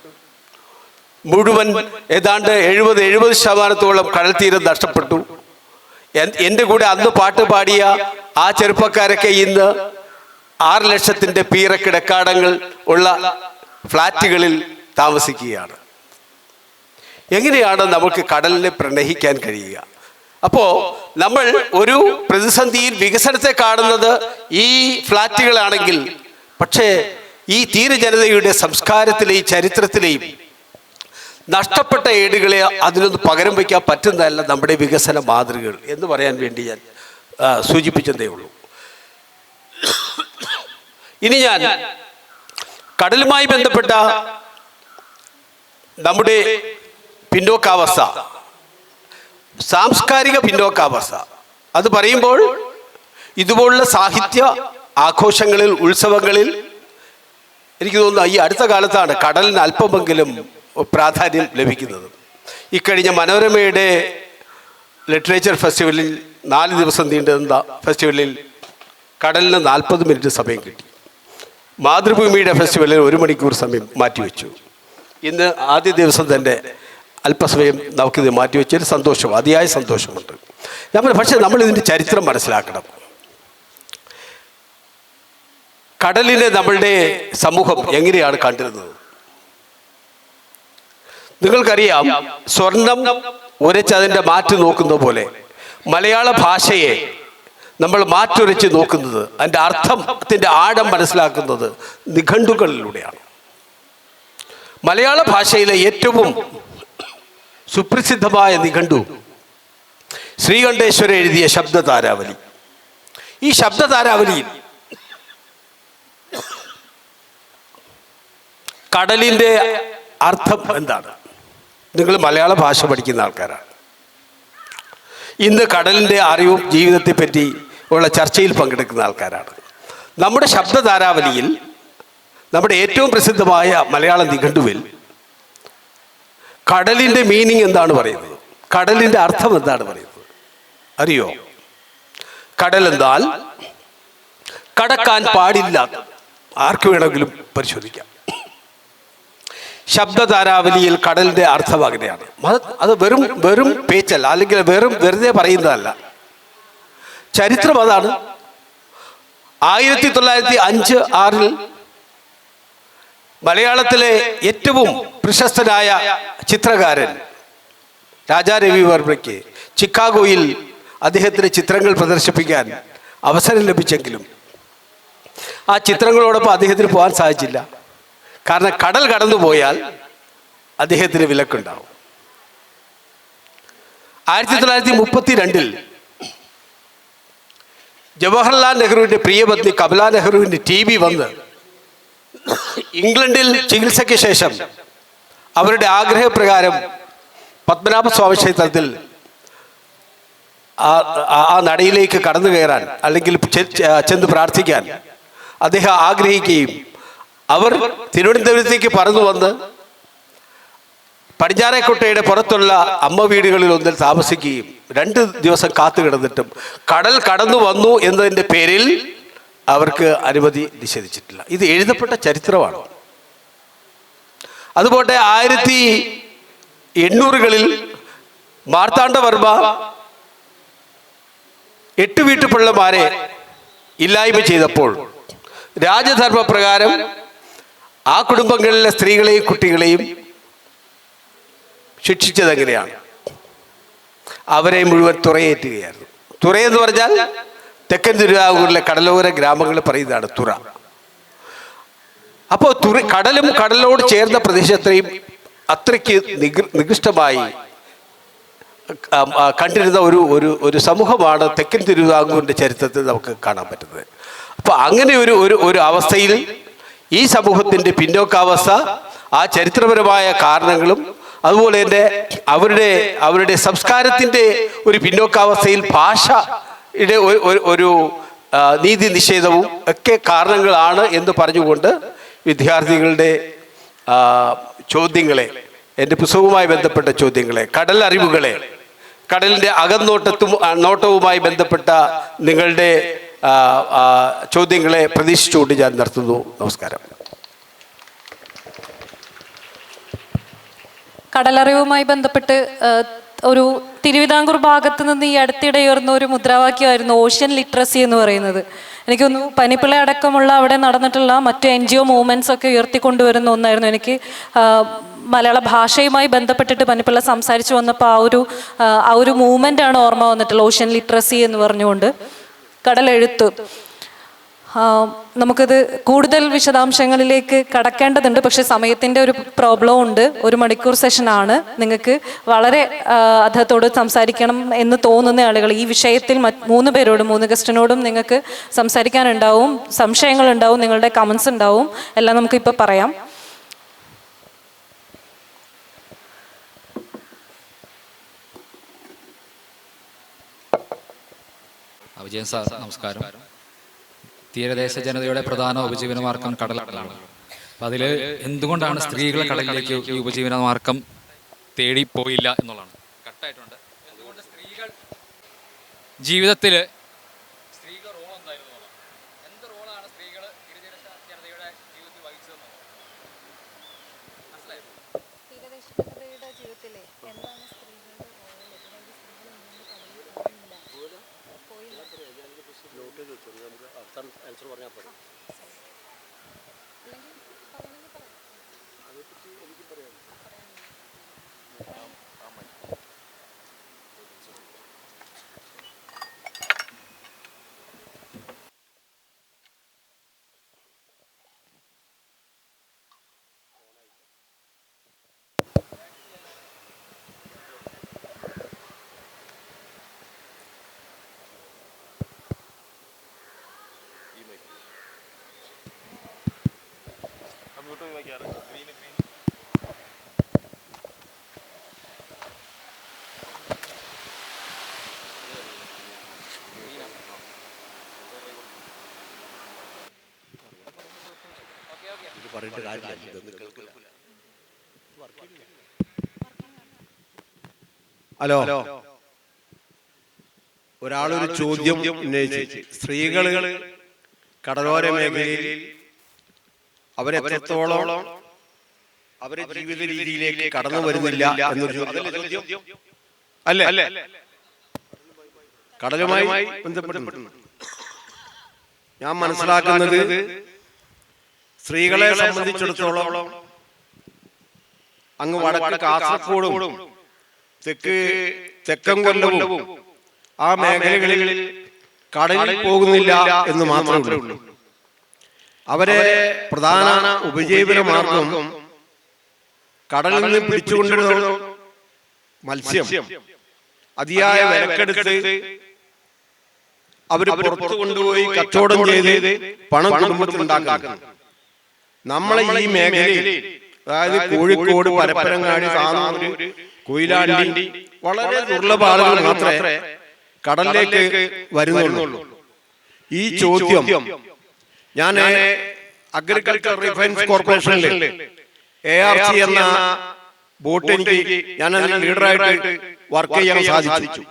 മുഴുവൻ ഏതാണ്ട് 70% കടൽ തീരം നഷ്ടപ്പെട്ടു. എൻ്റെ കൂടെ അന്ന് പാട്ട് പാടിയ ആ ചെറുപ്പക്കാരൊക്കെ ഇന്ന് 6 ലക്ഷത്തിൻ്റെ പീറക്കിടക്കാടങ്ങൾ ഉള്ള ഫ്ലാറ്റുകളിൽ താമസിക്കുകയാണ്. എങ്ങനെയാണ് നമുക്ക് കടലിനെ പ്രണയിക്കാൻ കഴിയുക? അപ്പോൾ നമ്മൾ ഒരു പ്രതിസന്ധിയിൽ വികസനത്തെ കാണുന്നത് ഈ ഫ്ലാറ്റുകളാണെങ്കിൽ, പക്ഷേ ഈ തീരജനതയുടെ സംസ്കാരത്തിലെയും ചരിത്രത്തിലെയും നഷ്ടപ്പെട്ട ഏടുകളെ അതിനൊന്ന് പകരം വയ്ക്കാൻ പറ്റുന്നതല്ല നമ്മുടെ വികസന മാതൃകകൾ എന്ന് പറയാൻ വേണ്ടി ഞാൻ സൂചിപ്പിച്ചതേ ഉള്ളൂ. ഇനി ഞാൻ കടലുമായി ബന്ധപ്പെട്ട നമ്മുടെ പിന്നോക്കാവസ്ഥ, സാംസ്കാരിക പിന്നോക്കാവസ്ഥ അത് പറയുമ്പോൾ ഇതുപോലുള്ള സാഹിത്യ ആഘോഷങ്ങളിൽ, ഉത്സവങ്ങളിൽ എനിക്ക് തോന്നുന്നു ഈ അടുത്ത കാലത്താണ് കടലിന് അല്പമെങ്കിലും പ്രാധാന്യം ലഭിക്കുന്നത്. ഇക്കഴിഞ്ഞ മനോരമയുടെ ലിറ്ററേച്ചർ ഫെസ്റ്റിവലിൽ 4 ദിവസം നീണ്ടുനിന്ന ഫെസ്റ്റിവലിൽ കടലിന് 40 മിനിറ്റ് സമയം കിട്ടി. മാതൃഭൂമിയുടെ ഫെസ്റ്റിവലിൽ 1 മണിക്കൂർ സമയം മാറ്റിവെച്ചു. ഇന്ന് ആദ്യ ദിവസം തന്നെ അല്പസമയം നമുക്കിത് മാറ്റിവെച്ചതിൽ സന്തോഷം, അതിയായ സന്തോഷമുണ്ട്. പക്ഷേ നമ്മൾ ഇതിൻ്റെ ചരിത്രം മനസ്സിലാക്കണം. കടലിനെ നമ്മളുടെ സമൂഹം എങ്ങനെയാണ് കണ്ടിരുന്നത്? നിങ്ങൾക്കറിയാം, സ്വർണം ഉരച്ചതിൻ്റെ മാറ്റ് നോക്കുന്ന പോലെ മലയാള ഭാഷയെ നമ്മൾ മാറ്റുരച്ച് നോക്കുന്നത്, അതിൻ്റെ അർത്ഥത്തിൻ്റെ ആഴം മനസ്സിലാക്കുന്നത് നിഘണ്ടുകളിലൂടെയാണ്. മലയാള ഭാഷയിലെ ഏറ്റവും സുപ്രസിദ്ധമായ നിഘണ്ടു ശ്രീകണ്ഠേശ്വരൻ എഴുതിയ ശബ്ദതാരാവലി. ഈ ശബ്ദതാരാവലിയിൽ കടലിൻ്റെ അർത്ഥം എന്താണ്? നിങ്ങൾ മലയാള ഭാഷ പഠിക്കുന്ന ആൾക്കാരാണ്. ഇന്ന് കടലിൻ്റെ അറിവും ജീവിതത്തെപ്പറ്റി ഉള്ള ചർച്ചയിൽ പങ്കെടുക്കുന്ന ആൾക്കാരാണ്. നമ്മുടെ ശബ്ദതാരാവലിയിൽ, നമ്മുടെ ഏറ്റവും പ്രസിദ്ധമായ മലയാള നിഘണ്ടുവിൽ കടലിൻ്റെ മീനിങ് എന്താണ് പറയുന്നത്? കടലിൻ്റെ അർത്ഥം എന്താണ് പറയുന്നത്? അറിയോ? കടൽ എന്നാൽ കടക്കാൻ പാടില്ല. ആർക്ക് വേണമെങ്കിലും പരിശോധിക്കാം. ശബ്ദതാരാവലിയിൽ കടലിൻ്റെ അർത്ഥം അങ്ങനെയാണ്. അത് വെറും പേച്ചല്ല, അല്ലെങ്കിൽ വെറുതെ പറയുന്നതല്ല. ചരിത്രം അതാണ്. 1905-6 മലയാളത്തിലെ ഏറ്റവും പ്രശസ്തനായ ചിത്രകാരൻ രാജാ രവിവർമ്മയ്ക്ക് ചിക്കാഗോയിൽ അദ്ദേഹത്തിൻ്റെ ചിത്രങ്ങൾ പ്രദർശിപ്പിക്കാൻ അവസരം ലഭിച്ചെങ്കിലും ആ ചിത്രങ്ങളോടൊപ്പം അദ്ദേഹത്തിന് പോകാൻ സാധിച്ചില്ല. കാരണം കടൽ കടന്നു പോയാൽ അദ്ദേഹത്തിന് വിലക്കുണ്ടാവും. 1932 ജവഹർലാൽ നെഹ്റുവിൻ്റെ പ്രിയപത്നി കമലാ നെഹ്റുവിൻ്റെ TB വന്ന് ഇംഗ്ലണ്ടിൽ ചികിത്സയ്ക്ക് ശേഷം അവരുടെ ആഗ്രഹപ്രകാരം പത്മനാഭസ്വാമി ക്ഷേത്രത്തിൽ ആ നടയിലേക്ക് കടന്നു കയറാൻ, അല്ലെങ്കിൽ ചെന്ന് പ്രാർത്ഥിക്കാൻ അദ്ദേഹം ആഗ്രഹിക്കുകയും അവർ തിരുവനന്തപുരത്തേക്ക് പറന്നു വന്ന് പടിഞ്ഞാറേക്കോട്ടയുടെ പുറത്തുള്ള അമ്മ വീടുകളിൽ ഒന്നിൽ താമസിക്കുകയും 2 ദിവസം കാത്തു കിടന്നിട്ടും കടൽ കടന്നു വന്നു എന്നതിൻ്റെ പേരിൽ അവർക്ക് അനുമതി നിഷേധിച്ചിട്ടില്ല. ഇത് എഴുതപ്പെട്ട ചരിത്രമാണ്. അതുപോലെ 1800-കളിൽ മാർത്താണ്ഡവർമ്മ 8 വീട്ടുപിള്ളമാരെ ഇല്ലായ്മ ചെയ്തപ്പോൾ രാജധർമ്മപ്രകാരം ആ കുടുംബങ്ങളിലെ സ്ത്രീകളെയും കുട്ടികളെയും ശിക്ഷിച്ചത് എങ്ങനെയാണ്? അവരെ മുഴുവൻ തുറയേറ്റുകയായിരുന്നു. തുറയെന്ന് പറഞ്ഞാൽ തെക്കൻ തിരുവിതാംകൂറിലെ കടലോര ഗ്രാമങ്ങൾ പറയുന്നതാണ് തുറ. അപ്പോൾ കടലും കടലോട് ചേർന്ന പ്രദേശത്തെയും അത്രയ്ക്ക് നികൃഷ്ടമായി കണ്ടിരുന്ന ഒരു സമൂഹമാണ് തെക്കൻ തിരുവിതാംകൂറിൻ്റെ ചരിത്രത്തിൽ നമുക്ക് കാണാൻ പറ്റുന്നത്. അപ്പോൾ അങ്ങനെ ഒരു അവസ്ഥയിൽ ഈ സമൂഹത്തിൻ്റെ പിന്നോക്കാവസ്ഥ, ആ ചരിത്രപരമായ കാരണങ്ങളും അതുപോലെ തന്നെ അവരുടെ സംസ്കാരത്തിൻ്റെ ഒരു പിന്നോക്കാവസ്ഥയിൽ ഭാഷയുടെ ഒരു നീതി നിഷേധവും ഒക്കെ കാരണങ്ങളാണ് എന്ന് പറഞ്ഞുകൊണ്ട് വിദ്യാർത്ഥികളുടെ ചോദ്യങ്ങളെ, എൻ്റെ പുസ്തകവുമായി ബന്ധപ്പെട്ട ചോദ്യങ്ങളെ, കടൽ അറിവുകളെ, കടലിൻ്റെ നോട്ടവുമായി ബന്ധപ്പെട്ട നിങ്ങളുടെ ചോദ്യങ്ങളെ പ്രതീക്ഷിച്ചുകൊണ്ട് ഞാൻ നിർത്തുന്നു. നമസ്കാരം. കടലറിവുമായി ബന്ധപ്പെട്ട് ഒരു തിരുവിതാംകൂർ ഭാഗത്ത് നിന്ന് ഈ അടുത്തിടെ ഉയർന്ന ഒരു മുദ്രാവാക്യമായിരുന്നു ഓഷ്യൻ ലിറ്ററസി എന്ന് പറയുന്നത്. എനിക്കൊന്നു പനിപ്പിള്ള അടക്കമുള്ള അവിടെ നടന്നിട്ടുള്ള മറ്റു NGO മൂവ്മെൻറ്റ്സ് ഒക്കെ ഉയർത്തിക്കൊണ്ടുവരുന്ന ഒന്നായിരുന്നു. എനിക്ക് മലയാള ഭാഷയുമായി ബന്ധപ്പെട്ടിട്ട് പനിപ്പിള്ള സംസാരിച്ചു വന്നപ്പോൾ ആ ഒരു മൂവ്മെൻ്റാണ് ഓർമ്മ വന്നിട്ടുള്ളത്, ഓഷ്യൻ ലിറ്ററസി എന്ന് പറഞ്ഞുകൊണ്ട്. കടലെഴുത്ത് നമുക്കത് കൂടുതൽ വിശദാംശങ്ങളിലേക്ക് കടക്കേണ്ടതുണ്ട്, പക്ഷെ സമയത്തിൻ്റെ ഒരു പ്രോബ്ലം ഉണ്ട്. 1 മണിക്കൂർ സെഷനാണ്. നിങ്ങൾക്ക് വളരെ അദ്ദേഹത്തോട് സംസാരിക്കണം എന്ന് തോന്നുന്ന ആളുകൾ ഈ വിഷയത്തിൽ 3 പേരോടും 3 ഗസ്റ്റിനോടും നിങ്ങൾക്ക് സംസാരിക്കാനുണ്ടാവും, സംശയങ്ങളുണ്ടാവും, നിങ്ങളുടെ കമൻസ് ഉണ്ടാവും, എല്ലാം നമുക്കിപ്പോൾ പറയാം. വിജയൻ സാർ നമസ്കാരം. തീരദേശ ജനതയുടെ പ്രധാന ഉപജീവനമാർഗം കടലാണ്. അപ്പം അതിൽ എന്തുകൊണ്ടാണ് സ്ത്രീകൾ കടലിലേക്ക് ഈ ഉപജീവനമാർഗം തേടി പോയില്ല എന്നുള്ളതാണ് കട്ടായിട്ടുണ്ട്. എന്തുകൊണ്ട് സ്ത്രീകൾ ജീവിതത്തിൽ സ്ത്രീകൾ റോൾ എന്തായിരുന്നു, എന്ത് റോളാണ് സ്ത്രീകൾ തീരദേശ ജനതയുടെ ജീവിതത്തിൽ വഹിച്ചതെന്നുള്ളത് മനസ്സിലായിരുന്നു. തീരദേശ ജനതയുടെ ജീവിതത്തിലെ എന്താണ് സ്ത്രീകളുടെ ഹലോ, ഒരാളൊരു ചോദ്യം ഉന്നയിച്ചു. സ്ത്രീകള് കടലോര മേഖലയിൽ അവരെത്രത്തോളം അവരെ ജീവിത രീതിയിലേക്ക് കടന്നു വരുന്നില്ല എന്നൊരു ചോദ്യം അല്ലേ? കടലുമായി ബന്ധപ്പെട്ടു ഞാൻ മനസ്സിലാക്കുന്നത് സ്ത്രീകളെ സംബന്ധിച്ചിടത്തോളം അങ്ങ് വടക്ക് കാസർഗോഡും തെക്കൻ കൊല്ലവും ആ മേഖലകളിൽ കടലിൽ പോകുന്നില്ല എന്ന് മാത്രമേ ഉള്ളൂ. അവരെ പ്രധാന ഉപജീവന മാർഗം കടലിൽ നിന്ന് പിടിച്ചുകൊണ്ടിരുന്ന മത്സ്യം അതിയായ വിലക്കെടുത്ത് അവര് പുറത്തു കൊണ്ടുപോയി കച്ചവടം ചെയ്ത് പണം കുടുംബത്തിലുണ്ടാക്കുന്നു. നമ്മളെ ഈ മേഖലയിൽ, അതായത് കോഴിക്കോട്, പരപ്പനങ്ങാടി, താനൂര്, കൊയിലാണ്ടി, വളരെ ദുർലഭ ആളുകൾ മാത്രമേ കടലിലേക്ക് വരുന്നുള്ളൂ. ഈ ചോദ്യം ഞാൻ അഗ്രികൾച്ചർ റിഫൈൻസ് കോർപ്പറേഷനിൽ ARC എന്ന ബോട്ട് ഞാൻ അതിൽ ലീഡറായിട്ട് വർക്ക് ചെയ്യാൻ സാധിച്ചു.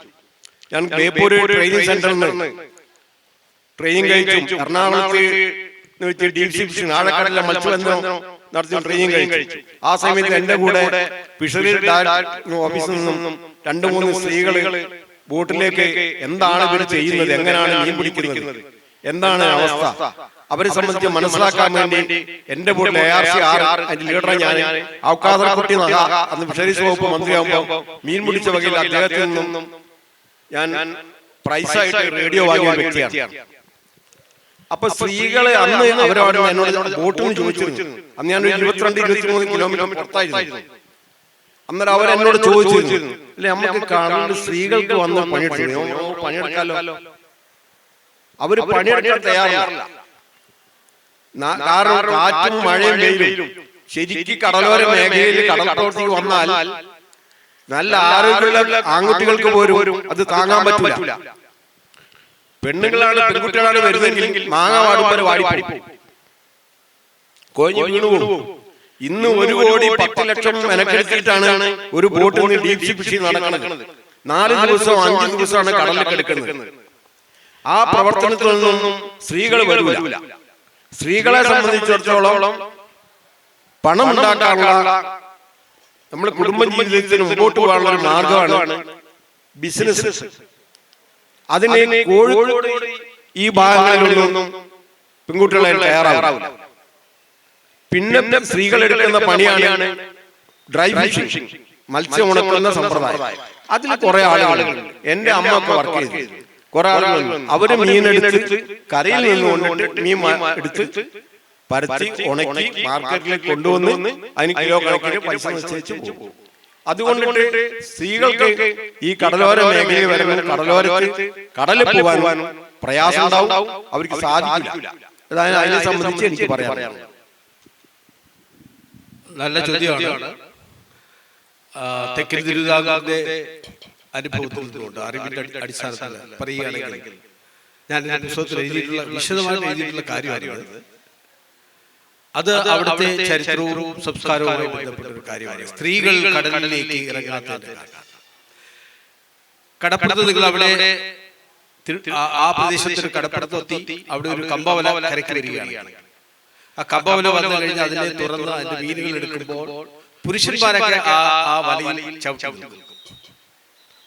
ഞാൻ ബേപ്പൂർ ട്രെയിനിങ് സെന്ററിൽ നിന്ന് ട്രെയിനിങ് കഴിച്ചു. എറണാകുളത്ത് ഡീപ് സീ ഫിഷിംഗ്, ആഴക്കടലിലെ മത്സ്യബന്ധനം നടത്തി ട്രെയിനിങ് കഴിച്ചു. ആ സമയത്ത് എന്റെ കൂടെ ഫിഷറി ഓഫീസിൽ നിന്നും 2-3 സ്ത്രീകൾ ബോട്ടിലേക്ക് എന്താണ് ഇവർ ചെയ്യുന്നത്, എങ്ങനെയാണ് മീൻ പിടിക്കുന്നത്, എന്താണ് അവസ്ഥ അവരെ സംബന്ധിച്ച് മനസ്സിലാക്കാൻ വേണ്ടി എന്റെ ബോർഡിൽ ARC 6 അതിന്റെ ലീഡറെ ഞാൻ ഔക്കാദർകുട്ടി അന്ന് ഫിഷറീസ് വകുപ്പ് മന്ത്രിയാകുമ്പോൾ മീൻ പിടിച്ച വകയിൽ അദ്ദേഹത്തിൽ നിന്നും ഞാൻ പ്രൈസായിട്ട് റേഡിയോ വാങ്ങിയ വ്യക്തിയാണ്. അപ്പൊ സ്ത്രീകളെ അന്ന് അവരോട് എന്നോട് ബോട്ടിന് ചോദിച്ചിരുന്നു. അന്ന് ഞാൻ 22-23 കിലോമീറ്റർ പുറത്തായിരുന്നു. അന്നേരം അവരെന്നോട് ചോദിച്ചിരുന്നു, അല്ലെ നമുക്ക് കാണുന്നത് സ്ത്രീകൾക്ക് വന്ന് പണിയെടുക്കാലോ. അവര് പണിയെടുക്കാൻ തയ്യാറല്ല. കാരണം കാറ്റും മഴയും വെയിലും ശരിക്കും കടലോര മേഖലയിൽ കടൽ പ്രവർത്തി വന്നാൽ നല്ല ആരോഗ്യമുള്ള ആൺകുട്ടികൾക്ക് പോലും അത് താങ്ങാൻ പറ്റില്ല. പെൺകുട്ടികളാണ് വരുന്നതെങ്കിൽ മാങ്ങ വാടുമ്പോൾ വാടിപ്പോകും, കൊഞ്ഞു വീണുപോകും. ഇന്ന് 1 കോടി 10 ലക്ഷം മെനക്കെടുത്തിട്ടാണ് ഒരു ബോട്ടിൽ നിന്ന് ഡീപ് സീ ഫിഷിംഗ് നടക്കുന്നത്. 4 ദിവസം 5 ദിവസമാണ് കടലിൽ കിടക്കുന്നത്. ആ പ്രവർത്തനത്തിൽ നിന്നും സ്ത്രീകൾ വരില്ല. സ്ത്രീകളെ സംബന്ധിച്ചിടത്തോളം പണം ഉണ്ടാക്കാനുള്ള നമ്മുടെ കുടുംബ ജീവിതത്തിന് മുമ്പോട്ട് പോകാനുള്ള ഒരു മാർഗമാണ് ബിസിനസ്. അതിന് കോഴിക്കോട് ഈ ഭാഗങ്ങളിലൊന്നും പെൺകുട്ടികളെ തയ്യാറാവില്ല. പിന്നെ സ്ത്രീകൾ എടുക്കുന്ന പണിയാണ് ഡ്രൈ ഫിഷിംഗ്, മത്സ്യം ഉണക്കുന്ന സമ്പ്രദായം. അതിൽ കുറെ ആളുകൾ എന്റെ അമ്മ ഒക്കെ വർക്ക് ചെയ്തു. കുറെ ആളുകൾ അവര് മീനെടുത്ത് കരയിൽ നിന്ന് മീൻ എടുത്ത് പരത്തി ഉണക്കി മാർക്കറ്റിലേക്ക് കൊണ്ടുവന്ന് അതിന് കിലോ കണക്കിന് പൈസ നിശ്ചയിച്ച് പോകും. അതുകൊണ്ടിട്ട് സ്ത്രീകൾക്ക് ഈ കടലോര മേഖലയിൽ വരുമ്പോൾ കടലോരത്തിൽ കടലിൽ പോകാനും പ്രയാസം ഉണ്ടാവും, അവർക്ക് സാധിക്കില്ല. അതായത് അതിനെ സംബന്ധിച്ച് എനിക്ക് പറയാം. നല്ല ചോദ്യമാണ്. തെക്കൻ തിരുവിതാംകൂറിന്റെ അനുഭവത്തിൽ നിന്നുകൊണ്ട് അറിവിന്റെ അടിസ്ഥാനത്തിൽ പറയുകയാണെങ്കിൽ ഞാൻ പുസ്തകത്തിൽ എഴുതിയിട്ടുള്ള വിശദമായിട്ട് എഴുതിയിട്ടുള്ള കാര്യമാണ്. അത് അവിടുത്തെ ചരിത്രവും സംസ്കാരവുമായി ബന്ധപ്പെട്ട ഒരു കാര്യമാണ്. സ്ത്രീകൾ കടലിലേക്ക് ഇറങ്ങാത്തതിന്റെ കടപ്പുറത്ത് നിങ്ങൾ അവിടെ ആ പ്രദേശത്തൊരു കടപ്പുറത്തെത്തി അവിടെ ഒരു കമ്പവല കരയ്ക്ക് വരികയാണ്. ആ കമ്പവല വന്നു കഴിഞ്ഞാൽ അതിനെ തുറന്ന് അതിന്റെ മീനുകൾ എടുക്കുമ്പോൾ പുരുഷന്മാരൊക്കെ ആ വലയിൽ ചവിട്ടി,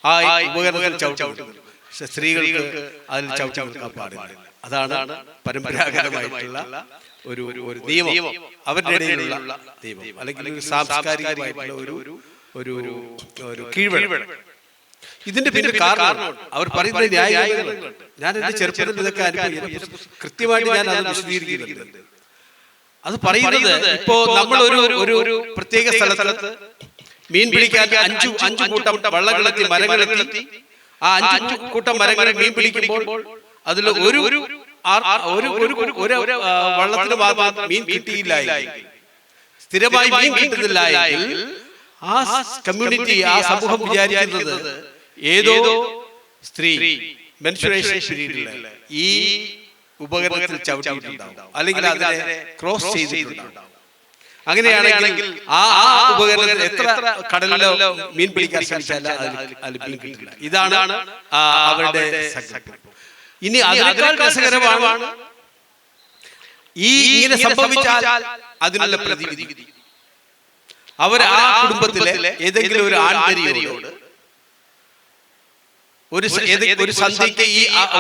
ആ ഉപകരണത്തിൽ ചവിട്ടി. സ്ത്രീകൾക്ക് അതിൽ ചവിട്ടി നിൽക്കാൻ പാടില്ല. അതാണ് പരമ്പരാഗതമായിട്ടുള്ള ഒരു നിയമം, അവരുടെ ഇടയിലുള്ള നിയമം, അല്ലെങ്കിൽ ഒരു സാംസ്കാരികമായിട്ടുള്ള ഒരു കീഴ്വഴക്കം. ഇതിന്റെ പിന്നിൽ കാരണം അവർ പറയുന്ന ന്യായീകരണങ്ങളുണ്ട്. ഞാൻ എന്റെ ചെറുപ്പത്തിൽ ഇതൊക്കെ കൃത്യമായിട്ട് ഞാൻ അത് വിശദീകരിക്കുന്നുണ്ട്. അത് പറയുന്നത് ഇപ്പോ നമ്മൾ ഒരു പ്രത്യേക സ്ഥലത്ത് മീൻ പിടിക്കാൻ അഞ്ചു കൂട്ടം വള്ളങ്ങളെത്തി മരങ്ങളെത്തി ആ 5 കൂട്ടം മരങ്ങളിൽ മീൻ പിടിക്കുമ്പോൾ അതിൽ ഒരു വള്ളത്തിന് മാത്രം മീൻ കിട്ടിയില്ല, സ്ഥിരമായി മീൻ കിട്ടുന്നില്ല എങ്കിൽ ആ കമ്മ്യൂണിറ്റി, ആ സമൂഹം വിചാരിക്കുന്നത് ഏതോ സ്ത്രീ മെൻസ്ട്രുവേഷൻ പീരീഡിൽ ഈ ഉപകരണത്തിൽ ചവിട്ടിയിട്ടുണ്ടാവും, അല്ലെങ്കിൽ അതിനെ ക്രോസ് ചെയ്തിട്ടുണ്ടാവും. അങ്ങനെയാണെങ്കിൽ ആ ഉപകരണത്തിൽ എത്ര കടലിലോ മീൻ പിടിക്കാൻ ശ്രമിച്ചാൽ അതിൽ മീൻ കിട്ടില്ല. ഇതാണ് അവരുടെ സങ്കല്പം. ഇനി അതിനേക്കാൾ രസകരമാണ് ഇങ്ങനെ സംഭവിച്ചാൽ അതിനുള്ള പ്രതിവിധി. അവർ ആ കുടുംബത്തിലെ ഏതെങ്കിലും ഒരു ആൺതരിയോട് ഒരു സന്ധ്യയ്ക്ക്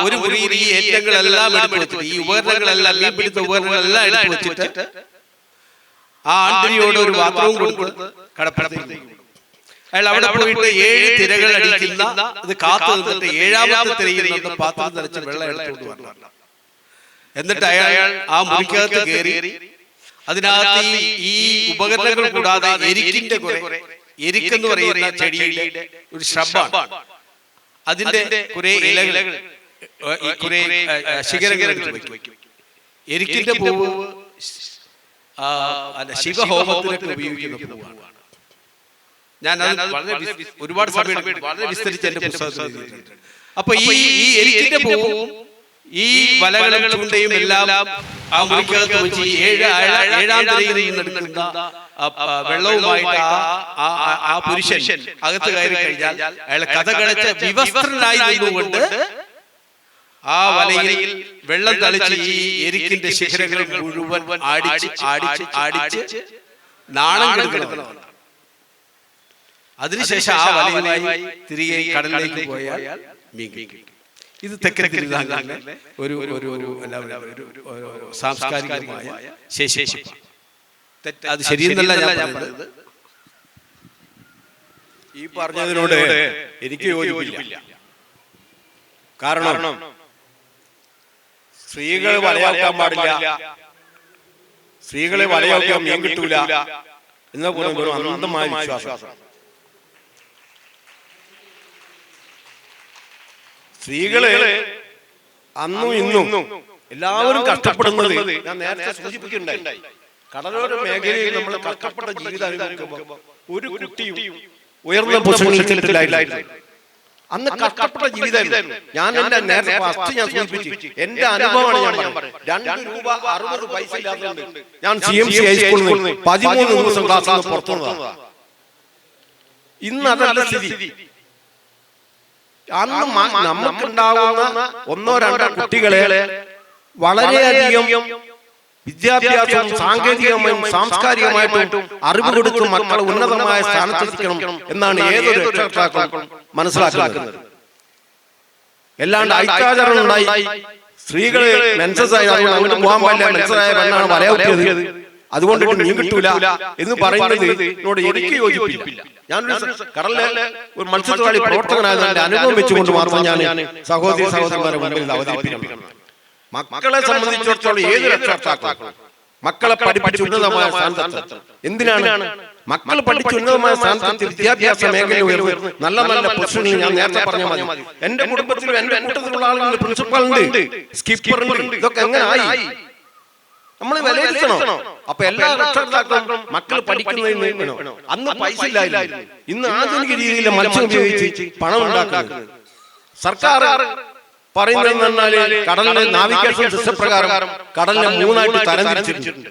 ഒരു മുറിയിൽ ഈ ഏറ്റങ്ങളെല്ലാം എടുത്തു വെച്ചിട്ട്, ഈ ഉപകരണങ്ങളെല്ലാം, മീൻപിടുത്ത ഉപകരണങ്ങളെല്ലാം എടുത്തു വെച്ചിട്ട് ആ ആൺതരിയോട് ഒരു പാത്രവും കൊടുത്ത് കടപ്പുറത്ത് അയാൾ അവിടെ പോയിട്ട് 7 തിരകൾ അടിക്കുന്ന ഇത് കാത്തു നിന്നിട്ട് 7ാമത്തെ തിരയിൽ നിന്ന് പാത്രം നിറച്ച് വെള്ളം എടുത്തുകൊണ്ട് വരണം. എന്നിട്ട് അയാൾ ആ മുറിക്കകത്ത് കയറി അതിനകത്ത് ഈ ഉപകരണങ്ങൾ കൂടാതെ എരിക്കെന്ന് പറയുന്ന ചെടിയുടെ ഒരു ശ്രബാണ്, അതിന്റെ കുറെ ഇലകൾ, കുറെ ശിഖരങ്ങൾ വയ്ക്കും. എരിക്കിന്റെ പൂവ് ശിവഹോമത്തിനൊക്കെ ഉപയോഗിക്കുന്ന പൂവാണ്. ഞാൻ ഒരുപാട് സമയം വളരെ വിസ്തരിച്ച് എന്റെ പുസ്തകത്തിൽ. അപ്പൊ ഈ എരിക്കിന്റെ പൂവും ഈ വലകളും ചൂണ്ടയും എല്ലാം ആ മുറിക്കകത്ത് വെച്ച് 7ാം തിരയിൽ നിന്നെടുക്കുന്ന വെള്ളവുമായിട്ട് ആ പുരുഷൻ അകത്ത് കയറി കഴിഞ്ഞാൽ അയാൾ കഥ കടച്ച് വിവസ്ത്രനായി നിന്നുകൊണ്ട് ആ വലയിൽ വെള്ളം തളിച്ച് ഈ എരിക്കിന്റെ ശിഖരങ്ങൾ മുഴുവൻ ആടിച്ച് നാണം കെടുക്കണം. അതിനുശേഷം ആ വലയുമായി തിരികെ കടലിലേക്ക് പോയാൽ മീൻ കിട്ടും. ഇത് തെക്കൻ തിരുവിതാംകൂറിലെ ഒരു സാംസ്കാരികമായ ശേഷി. അത് ശരിയെന്നല്ല ഞാൻ പറയുന്നത്. ഈ പറഞ്ഞതിനോട് എനിക്ക് യോജിപ്പില്ല. കാരണം സ്ത്രീകൾ വലയാക്കാൻ പാടില്ല, സ്ത്രീകളെ വലയാക്കാൻ മീൻ കിട്ടൂല എന്ന പോലെ അനന്തമായ വിശ്വാസം. സ്ത്രീകള് അന്നും ഇന്നും എല്ലാവരും കഷ്ടപ്പെടുന്നത് ഞാൻ നേരത്തെ സൂചിപ്പിക്കുന്നുണ്ടായി. കടലോര മേഖലയിൽ നമ്മൾ കഷ്ടപ്പെട്ട ജീവിതം അനുഭവിക്കുമ്പോൾ ഒരു കുട്ടിയും ഉയർന്ന പൊസിഷനിൽ അന്ന് കഷ്ടപ്പെട്ട ജീവിതം. ഞാൻ എന്റെ നേരത്തെ ഫസ്റ്റ് ഞാൻ സൂചിപ്പിച്ചു, എന്റെ അനുഭവമാണ് ഞാൻ പറഞ്ഞത്. 2 രൂപ 60 പൈസ ഇല്ലാത്തതുകൊണ്ട് ഞാൻ CMC ഹൈസ്കൂളിൽ നിന്ന് 13 ദിവസം ക്ലാസ്സിൽ നിന്ന് പുറത്തു വന്നതാ. ഇന്ന് അതല്ല സ്ഥിതി. അന്ന് നമുക്കുണ്ടാവുന്ന 1-2 കുട്ടികളെ വളരെയധികം വിദ്യാഭ്യാസവും സാങ്കേതികമായും സാംസ്കാരികമായിട്ടും അറിവ് കൊടുത്ത് മക്കളെ ഉന്നതമായ സ്ഥാനത്തെത്തിക്കണം എന്നാണ് ഏതൊരു രക്ഷകർത്താക്കളും മനസ്സിലാക്കുന്നത്. അല്ലാണ്ട് ഐക്യാചരണം ഉണ്ടായി സ്ത്രീകള് മെൻസസ് ആയി അങ്ങോട്ട് പോകാൻ പാടില്ല, മെൻസസ് ആയ പെണ്ണാണ് വലയൊക്കെയത്, അതുകൊണ്ട് മീൻ കിട്ടൂല എന്ന് പറയുന്നത് എനിക്ക് യോജിപ്പില്ല. ഞാനൊരു കടലിലെ ഒരു മത്സ്യത്തൊഴിലാളി പ്രവർത്തകനായ എന്റെ അനുഭവം വെച്ചുകൊണ്ട് മാത്രം ഞാൻ സഹോദരന്മാരെ മുമ്പിൽ അവതരിപ്പിക്കണം. മക്കളെ സംബന്ധിച്ചിടത്തോളം ഏത് രക്ഷകർത്താക്കളും മക്കളെ പഠിപ്പിച്ച് ഉന്നതമായ സ്ഥാനത്ത്, എന്തിനാണ് മക്കൾ പഠിച്ച് ഉന്നതമായ സ്ഥാനത്ത് വിദ്യാഭ്യാസ മേഖല ഉയർന്ന് നല്ല നല്ല പൊസിഷനിൽ, ഞാൻ നേരത്തെ പറഞ്ഞ മതി, എന്റെ കുടുംബത്തിലും എന്റെ കൂട്ടത്തിലുള്ള ആളുകളുണ്ട്, പ്രിൻസിപ്പളുണ്ട്, സ്കിപ്പറുണ്ട്, ഇതൊക്കെ എങ്ങനെ ആയി നമ്മൾ വിലയിരുത്തണം. അപ്പൊ എല്ലാ രക്ഷകർത്താക്കളും മക്കൾ പഠിക്കുന്നതിന് അന്ന് പൈസ ഇല്ലായിരുന്നു. ഇന്ന് ആധുനിക രീതിയിൽ മത്സ്യം ഉപയോഗിച്ച് പണം ഉണ്ടാക്കുന്നത്. സർക്കാർ പറയുന്നത് കടലിലെ നാവിഗേഷൻ സിസ്റ്റം പ്രകാരം കടലിനെ 3 ആയിട്ട് തരംതിരിച്ചിട്ടുണ്ട്.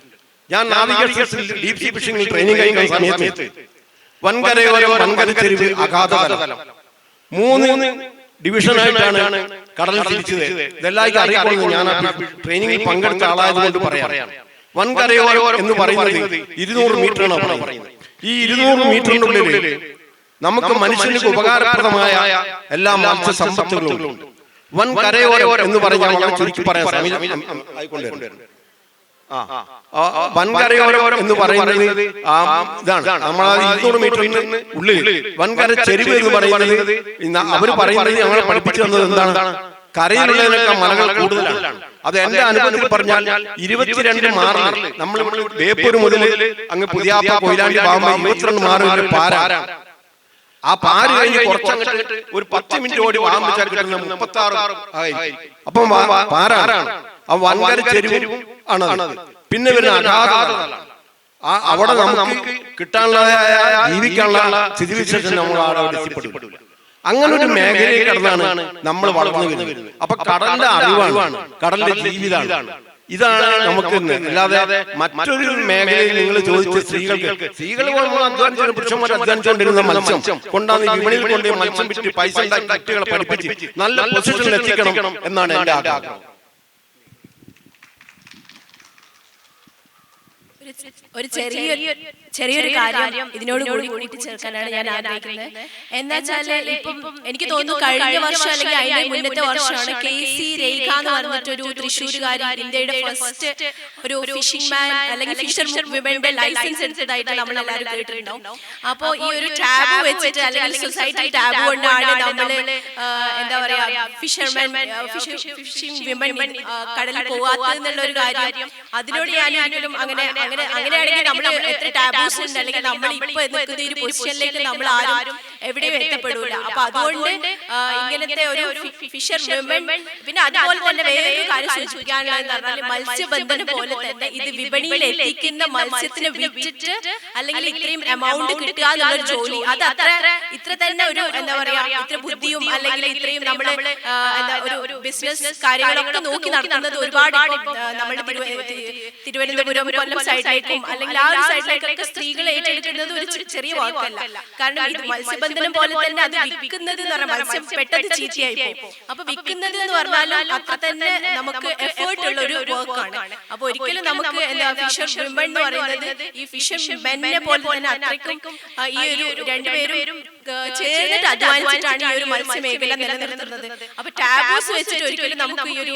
ഞാൻ നാവിഗേഷൻ ഡീപ് സീ ഫിഷിംഗിൽ ട്രെയിനിങ് കഴിക്കുന്ന സമയത്ത് വൻകരയോരം, വൻകര ചെരുവ്, അഗാധതലം 3 ഡിവിഷനായിട്ടാണ് കടലിൽ തിരിച്ചത്. ഇതെല്ലാവർക്കും അറിയപ്പെടുന്നു. ഞാൻ ട്രെയിനിങ്ങിൽ പങ്കെടുത്ത ആളായതുകൊണ്ട് പറയാം. വൻകരയോരം എന്ന് പറയുന്നത് 200 മീറ്ററാണ് പറയുന്നത്. ഈ 200 മീറ്ററിനുള്ളിൽ നമുക്ക് മനുഷ്യന് ഉപകാരപ്രദമായ എല്ലാ മത്സ്യ സമ്പത്തുകളും ഉണ്ട്. വൻകരയോരം എന്ന് പറഞ്ഞാൽ ഞാൻ ചുരുക്കി പറയാൻ ആയിക്കൊണ്ടിരുന്നു. വൻകരയോരം എന്ന് പറയുന്നത് ഇതാണ്. നമ്മൾ 200 മീറ്ററിന് ഉള്ളിൽ വൻകര ചെരുവ് എന്ന് പറയുന്നത് അവർ പറയുന്നത് ഞങ്ങളെ പഠിപ്പിച്ചു തന്നത് എന്താണ്? കരയിലുള്ളതിനൊക്കെ മലകൾ കൂടുതലാണ്. അത് എന്റെ അനുഭവത്തിൽ പറഞ്ഞാൽ 22 മാറിൽ നമ്മൾ ബേപ്പൂർ മുതൽ അങ്ങ് പുതിയാപ്പ കൊയിലാണ്ടി ഭാഗം 22 മാറിൽ പാരാണ്. ആ പാര് കഴിഞ്ഞ് കുറച്ചങ്ങട്ട് ഒരു 10 മിനിറ്റ് ഓടി വാഹനം വെച്ചാൽ കിട്ടുന്ന 36 ആയി. അപ്പം പാരാണ്. ആ വൻകര ചെരുവും ആണത്. പിന്നെ വരുന്ന അഗാധതലം. അവിടെ നമുക്ക് കിട്ടാനുള്ളതായ ജീവിക്കാനുള്ള സ്ഥിതിവിശേഷം നമ്മൾ അവിടെ എത്തിപ്പെടില്ല. അങ്ങനെ ഒരു മേഖലയിൽ കിടന്നാണ് നമ്മൾ വളർന്നു വരുന്നത്. അപ്പൊ കടലിന്റെ അറിവാണ്, കടലിന്റെ ജീവിതമാണ്. ഇതാണ് നമുക്ക്. അല്ലാതെ മറ്റൊരു മേഖലയിൽ നിങ്ങൾ ചോദിച്ച സ്ത്രീകൾ അധ്വാനിച്ചു, പുരുഷന്മാർ അധ്വാനിച്ചുകൊണ്ടിരുന്ന മത്സ്യം കൊണ്ടാണ് വിപണിയിൽ കൊണ്ട് മത്സ്യം വിറ്റ് പൈസ ഉണ്ടാക്കി കുട്ടികളെ പഠിപ്പിച്ച് നല്ല പൊസിഷനിൽ എത്തിക്കണം എന്നാണ് എന്റെ ആഗ്രഹം. ഒരു ചെറിയൊരു കാര്യം ഇതിനോട് കൂടി കൂട്ടിച്ചേർക്കാനാണ് ഞാൻ ആഗ്രഹിക്കുന്നത്. എന്താ വെച്ചാല് ഇപ്പം എനിക്ക് തോന്നുന്നു കഴിഞ്ഞ വർഷം അല്ലെങ്കിൽ അതിന്റെ മുന്നത്തെ വർഷമാണ് KC രേഖ എന്ന് പറഞ്ഞിട്ടൊരു തൃശ്ശൂരുകാരി ഇന്ത്യയുടെ ഫസ്റ്റ് ഒരു ഫിഷിംഗ് മാൻ അല്ലെങ്കിൽ ഫിഷർ വിമന്റെ ലൈസൻസ് എടുത്തതായിട്ട് നമ്മൾ എല്ലാവരും കേട്ടിട്ടുണ്ടാവും. അപ്പോ ഈ ഒരു ടാബ് വെച്ചിട്ട് അല്ലെങ്കിൽ സൊസൈറ്റി ടാബ് കൊണ്ടാണ് നമ്മള് എന്താ പറയാ ഫിഷിംഗ് വിമൻ കടലിൽ പോവാത്തെന്നുള്ള ഒരു കാര്യം. അതിനോട് ഞാനും അങ്ങനെയാണെങ്കിൽ നമ്മൾ എത്ര ടാബൂസ് ഉണ്ട്, അല്ലെങ്കിൽ നമ്മൾ ഇപ്പൊ നിൽക്കുന്ന ഒരു പൊസിഷനിലേക്ക് നമ്മൾ ആരും എവിടെയും എത്തപ്പെടില്ല. അപ്പൊ അതുകൊണ്ട് ഇങ്ങനത്തെ ഒരു ഫിഷർ വിമൻ, പിന്നെ അതുപോലെ തന്നെ വേറൊരു കാര്യം സൂചിപ്പിക്കാനുള്ളതെന്ന് പറഞ്ഞാൽ മത്സ്യബന്ധനം പോലെ തന്നെ ഇത് വിപണിയിൽ എത്തിക്കുന്ന മത്സ്യത്തിന് വിറ്റിട്ട് അല്ലെങ്കിൽ ഇത്രയും എമൗണ്ട് കിട്ടുക എന്നുള്ള ജോലി, അത് ഇത്ര തന്നെ ഒരു എന്താ പറയാ ഇത്ര ബുദ്ധിയും അല്ലെങ്കിൽ ഇത്രയും നമ്മള് ഒരു ബിസിനസ് കാര്യങ്ങളൊക്കെ നോക്കി നടത്തുന്നത് ഒരുപാട് നമ്മുടെ തിരുവനന്തപുരം കൊല്ലം സൈഡിലേക്കും അല്ലെങ്കിൽ ആ ഒരു സൈഡിലേക്കൊക്കെ സ്ത്രീകളെ ഏറ്റെടുക്കുന്നത് ഒരു ചെറിയ വാക്കല്ല. കാരണം ഇത് മത്സ്യബന്ധനം പോലെ തന്നെ അത് വിൽക്കുന്നത് എന്ന് പറഞ്ഞാൽ മത്സ്യം പെട്ടെന്ന് ചീത്തയായി പോകും. അപ്പൊ വിൽക്കുന്നത് എന്ന് പറഞ്ഞാൽ അത്ര തന്നെ നമുക്ക് എഫേർട്ട് ഉള്ള ഒരു വർക്കാണ്. അപ്പൊ ഒരിക്കലും നമുക്ക് എന്താ ഫിഷർ വിമൻ എന്ന് പറയുന്നത് ഈ ഫിഷർ മെന്നെ പോലെ തന്നെ അത്രയ്ക്കും ഈ ഒരു രണ്ടുപേരും ചേർന്നിട്ട് അധ്വാനിച്ചിട്ടാണ് ഈ ഒരു മത്സ്യമേഖല നിലനിർത്തുന്നത്. അപ്പൊ ടാബൂസ് വെച്ചിട്ട് ഒരിക്കലും നമുക്ക് ഈ ഒരു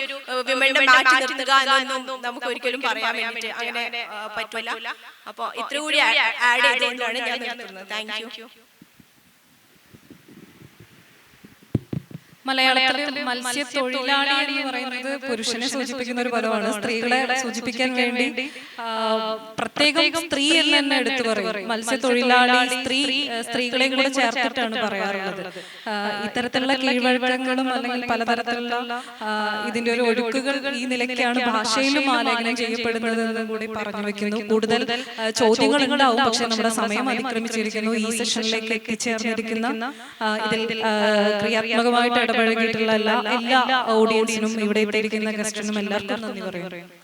വിമന്റെ മാറ്റി നിർത്തുക എന്നൊന്നും നമുക്ക് ഒരിക്കലും പറയാൻ വേണ്ടിട്ട് അങ്ങനെ പറ്റില്ല. അപ്പൊ ഇത്ര കൂടി ആഡ് ചെയ്തുകൊണ്ടാണ് ഞാൻ നിർത്തുന്നത്. Thank you. മലയാളത്തിൽ മത്സ്യത്തൊഴിലാളി എന്ന് പറയുന്നത് പുരുഷനെ സൂചിപ്പിക്കുന്ന ഒരു പദമാണ്. സ്ത്രീകളെ സൂചിപ്പിക്കാൻ വേണ്ടി പ്രത്യേകം സ്ത്രീ എന്ന് തന്നെ എടുത്തു പറയും. മത്സ്യത്തൊഴിലാളി, സ്ത്രീകളെയും കൂടെ ചേർത്തിട്ടാണ് പറയാറുള്ളത്. ഇത്തരത്തിലുള്ള കീഴ്വഴക്കങ്ങളും അല്ലെങ്കിൽ പലതരത്തിലുള്ള ഇതിന്റെ ഒരു ഒഴുക്കുകൾ ഈ നിലയ്ക്കാണ് ഭാഷയിലും ആലേഖനം ചെയ്യപ്പെടുന്നത് എന്ന് കൂടി പറഞ്ഞു വെക്കുന്നു. കൂടുതൽ ചോദ്യങ്ങൾ ഉണ്ടാവും, പക്ഷെ നമ്മുടെ സമയം അതിക്രമിച്ചിരിക്കുന്നു. ഈ സെഷനിലേക്ക് എത്തിച്ചേർന്നിരിക്കുന്ന ഇതിൽ ക്രിയാത്മകമായിട്ട് ഇടപഴകിയിട്ടുള്ള എല്ലാ ഓഡിയൻസിനും ഇവിടെ എത്തിയിരിക്കുന്ന ഗസ്റ്റിനും എല്ലാവർക്കും നന്ദി പറയുന്നു.